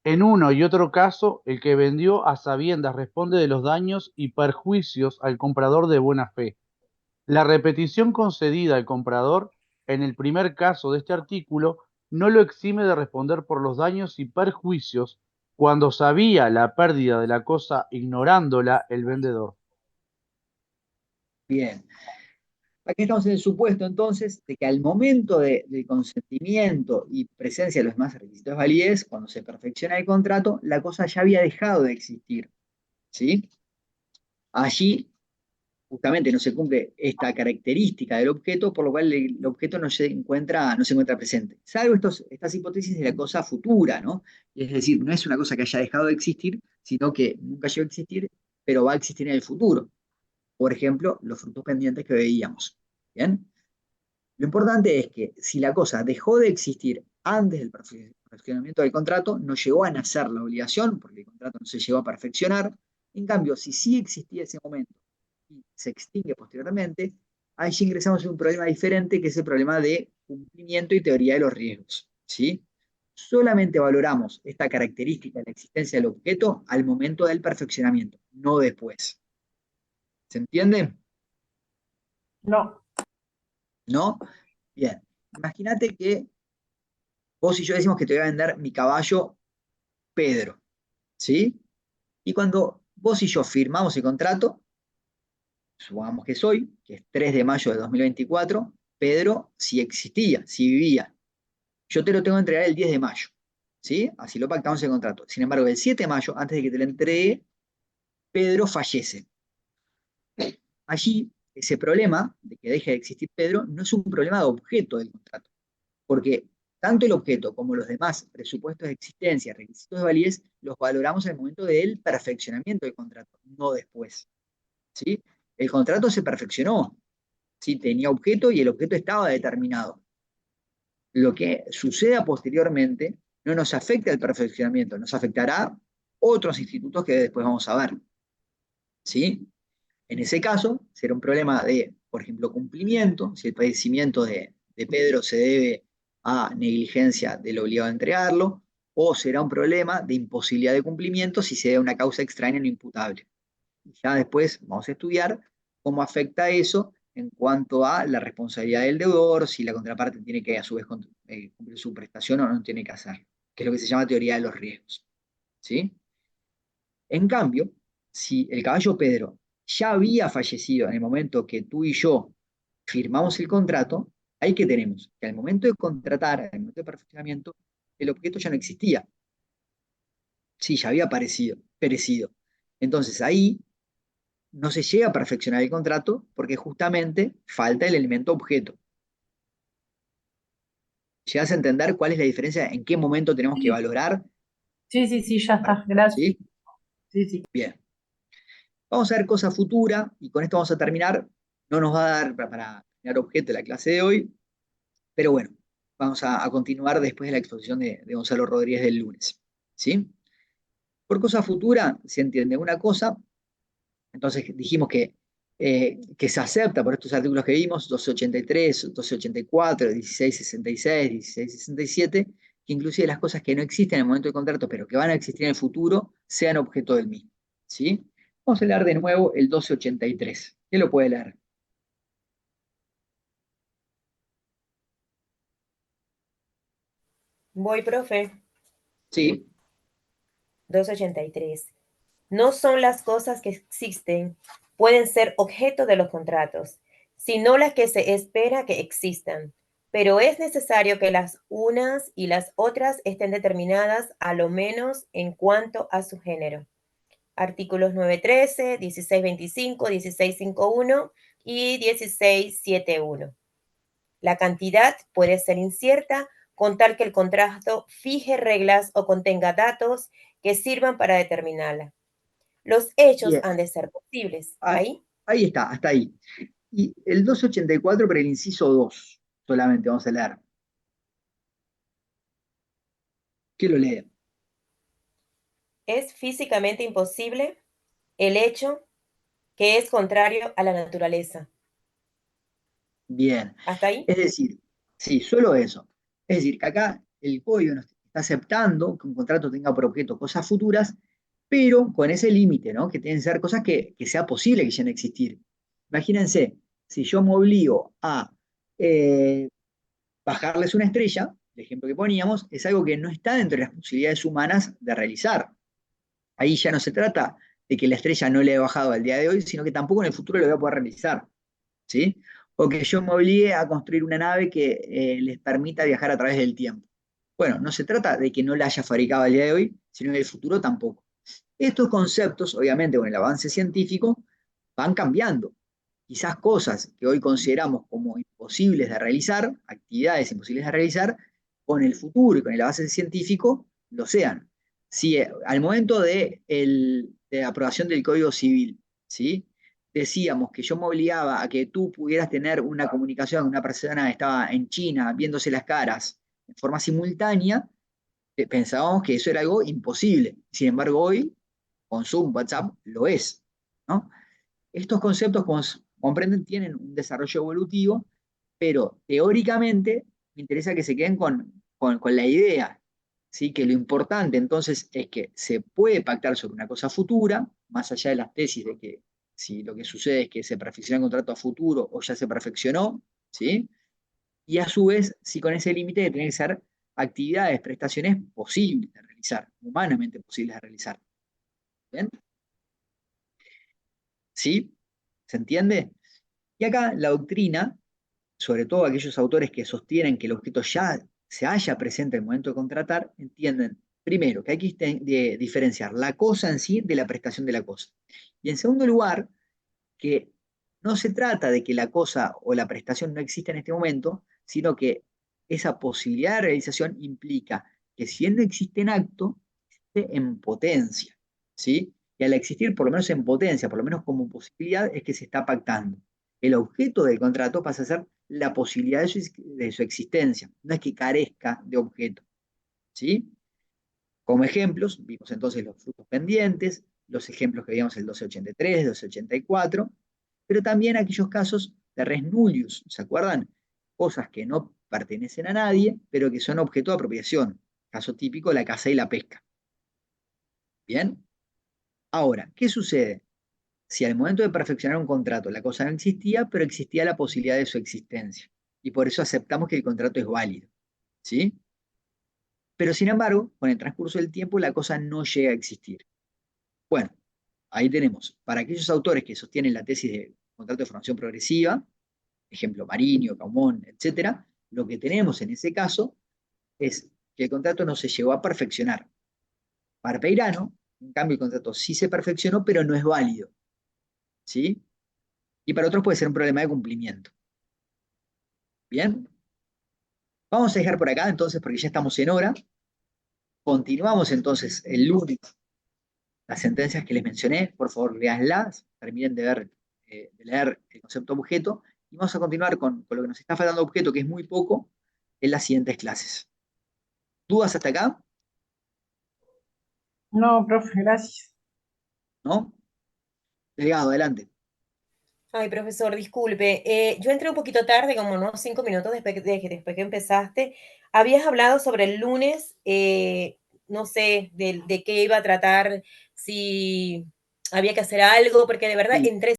En uno y otro caso, el que vendió a sabiendas responde de los daños y perjuicios al comprador de buena fe. La repetición concedida al comprador, en el primer caso de este artículo, no lo exime de responder por los daños y perjuicios cuando sabía la pérdida de la cosa ignorándola el vendedor. Bien. Aquí estamos en el supuesto entonces de que al momento del consentimiento y presencia de los demás requisitos de validez, cuando se perfecciona el contrato, la cosa ya había dejado de existir. ¿Sí? Allí justamente no se cumple esta característica del objeto, por lo cual el objeto no se encuentra presente. Salvo estas hipótesis de la cosa futura, ¿no? Es decir, no es una cosa que haya dejado de existir, sino que nunca llegó a existir, pero va a existir en el futuro. Por ejemplo, los frutos pendientes que veíamos. ¿Bien? Lo importante es que si la cosa dejó de existir antes del perfeccionamiento del contrato, no llegó a nacer la obligación, porque el contrato no se llegó a perfeccionar. En cambio, si sí existía ese momento y se extingue posteriormente, ahí sí ingresamos en un problema diferente, que es el problema de cumplimiento y teoría de los riesgos. ¿Sí? Solamente valoramos esta característica de la existencia del objeto al momento del perfeccionamiento, no después. ¿Se entiende? No. ¿No? Bien. Imagínate que vos y yo decimos que te voy a vender mi caballo Pedro. ¿Sí? Y cuando vos y yo firmamos el contrato, supongamos que es 3 de mayo de 2024, Pedro si existía, si vivía. Yo te lo tengo que entregar el 10 de mayo. ¿Sí? Así lo pactamos en el contrato. Sin embargo, el 7 de mayo, antes de que te lo entregue, Pedro fallece. Allí, ese problema de que deje de existir Pedro no es un problema de objeto del contrato, porque tanto el objeto como los demás presupuestos de existencia, requisitos de validez, los valoramos en el momento del perfeccionamiento del contrato, no después. ¿Sí? El contrato se perfeccionó, ¿sí? Tenía objeto y el objeto estaba determinado. Lo que suceda posteriormente no nos afecta el perfeccionamiento, nos afectará otros institutos que después vamos a ver. ¿Sí? En ese caso, será un problema de, por ejemplo, cumplimiento, si el padecimiento de Pedro se debe a negligencia del obligado a entregarlo, o será un problema de imposibilidad de cumplimiento si se debe a una causa extraña no imputable. Y ya después vamos a estudiar cómo afecta eso en cuanto a la responsabilidad del deudor, si la contraparte tiene que a su vez cumplir su prestación o no tiene que hacer. que es lo que se llama teoría de los riesgos. ¿Sí? En cambio, si el caballo Pedro ya había fallecido en el momento que tú y yo firmamos el contrato, ahí que tenemos que al momento de contratar, al momento de perfeccionamiento, el objeto ya no existía. Sí, ya había perecido. Entonces ahí no se llega a perfeccionar el contrato porque justamente falta el elemento objeto. ¿Llegas a entender cuál es la diferencia? ¿En qué momento tenemos que valorar? Sí, ya está, gracias. ¿Sí? Sí. Bien. Vamos a ver cosa futura y con esto vamos a terminar. No nos va a dar para terminar objeto de la clase de hoy, pero bueno, vamos a continuar después de la exposición de Gonzalo Rodríguez del lunes. ¿Sí? Por cosa futura se entiende una cosa, entonces dijimos que se acepta por estos artículos que vimos, 1283, 1284, 1666, 1667, que inclusive las cosas que no existen en el momento del contrato, pero que van a existir en el futuro, sean objeto del mismo. ¿Sí? Vamos a leer de nuevo el 1283. ¿Quién lo puede leer? Voy, profe. Sí. 283. No son las cosas que existen, pueden ser objeto de los contratos, sino las que se espera que existan. Pero es necesario que las unas y las otras estén determinadas a lo menos en cuanto a su género. Artículos 913, 1625, 1651 y 1671. La cantidad puede ser incierta con tal que el contrato fije reglas o contenga datos que sirvan para determinarla. Los hechos Bien. han de ser posibles. ¿Ahí? Ahí está, hasta ahí. Y el 284, pero el inciso 2, solamente vamos a leer. ¿Quién lo lee? Es físicamente imposible el hecho que es contrario a la naturaleza. Bien. ¿Hasta ahí? Es decir, sí, solo eso. Es decir, que acá el código nos está aceptando que un contrato tenga por objeto cosas futuras, pero con ese límite, ¿no? Que tienen que ser cosas que sea posible que lleguen a existir. Imagínense, si yo me obligo a bajarles una estrella, el ejemplo que poníamos, es algo que no está dentro de las posibilidades humanas de realizar. Ahí ya no se trata de que la estrella no le he bajado al día de hoy, sino que tampoco en el futuro lo voy a poder realizar. ¿Sí? O que yo me obligue a construir una nave que les permita viajar a través del tiempo. Bueno, no se trata de que no la haya fabricado al día de hoy, sino en el futuro tampoco. Estos conceptos, obviamente, con el avance científico, van cambiando. Quizás cosas que hoy consideramos como imposibles de realizar, actividades imposibles de realizar, con el futuro y con el avance científico lo sean. Si al momento de la aprobación del Código Civil, ¿sí? Decíamos que yo me obligaba a que tú pudieras tener una comunicación con una persona que estaba en China viéndose las caras en forma simultánea, pensábamos que eso era algo imposible. Sin embargo, hoy, con Zoom, WhatsApp, lo es, ¿no? Estos conceptos, como comprenden, tienen un desarrollo evolutivo, pero teóricamente me interesa que se queden con la idea, ¿sí? Que lo importante entonces es que se puede pactar sobre una cosa futura, más allá de las tesis de que si lo que sucede es que se perfecciona el contrato a futuro o ya se perfeccionó, ¿sí? Y a su vez, sí, con ese límite de tener que ser actividades, prestaciones posibles de realizar, humanamente posibles de realizar. ¿Bien? ¿Sí? ¿Se entiende? Y acá la doctrina, sobre todo aquellos autores que sostienen que el objeto ya se halla presente en el momento de contratar, entienden, primero, que hay que diferenciar la cosa en sí de la prestación de la cosa. Y en segundo lugar, que no se trata de que la cosa o la prestación no exista en este momento, sino que esa posibilidad de realización implica que si él no existe en acto, existe en potencia, ¿sí? Y al existir, por lo menos en potencia, por lo menos como posibilidad, es que se está pactando. El objeto del contrato pasa a ser la posibilidad de su existencia, no es que carezca de objeto, ¿sí? Como ejemplos, vimos entonces los frutos pendientes, los ejemplos que veíamos el 1283, 1284, pero también aquellos casos de res nullius, ¿se acuerdan? Cosas que no pertenecen a nadie, pero que son objeto de apropiación. Caso típico, la caza y la pesca. ¿Bien? Ahora, ¿qué sucede? Si al momento de perfeccionar un contrato la cosa no existía, pero existía la posibilidad de su existencia. Y por eso aceptamos que el contrato es válido. ¿Sí? Pero sin embargo, con el transcurso del tiempo la cosa no llega a existir. Bueno, ahí tenemos, para aquellos autores que sostienen la tesis de contrato de formación progresiva, ejemplo Mariño, Caumón, etcétera, lo que tenemos en ese caso es que el contrato no se llegó a perfeccionar. Para Peirano, en cambio, el contrato sí se perfeccionó, pero no es válido. ¿Sí? Y para otros puede ser un problema de cumplimiento. Bien. Vamos a dejar por acá entonces, porque ya estamos en hora. Continuamos entonces el lunes. Las sentencias que les mencioné, por favor, leanlas, terminen de leer el concepto objeto, y vamos a continuar con lo que nos está faltando objeto, que es muy poco, en las siguientes clases. ¿Dudas hasta acá? No, profe, gracias. ¿No? Delegado, adelante. Ay, profesor, disculpe. Yo entré un poquito tarde, como unos 5 minutos después que empezaste. Habías hablado sobre el lunes, no sé, de qué iba a tratar, si había que hacer algo, porque de verdad Sí. entré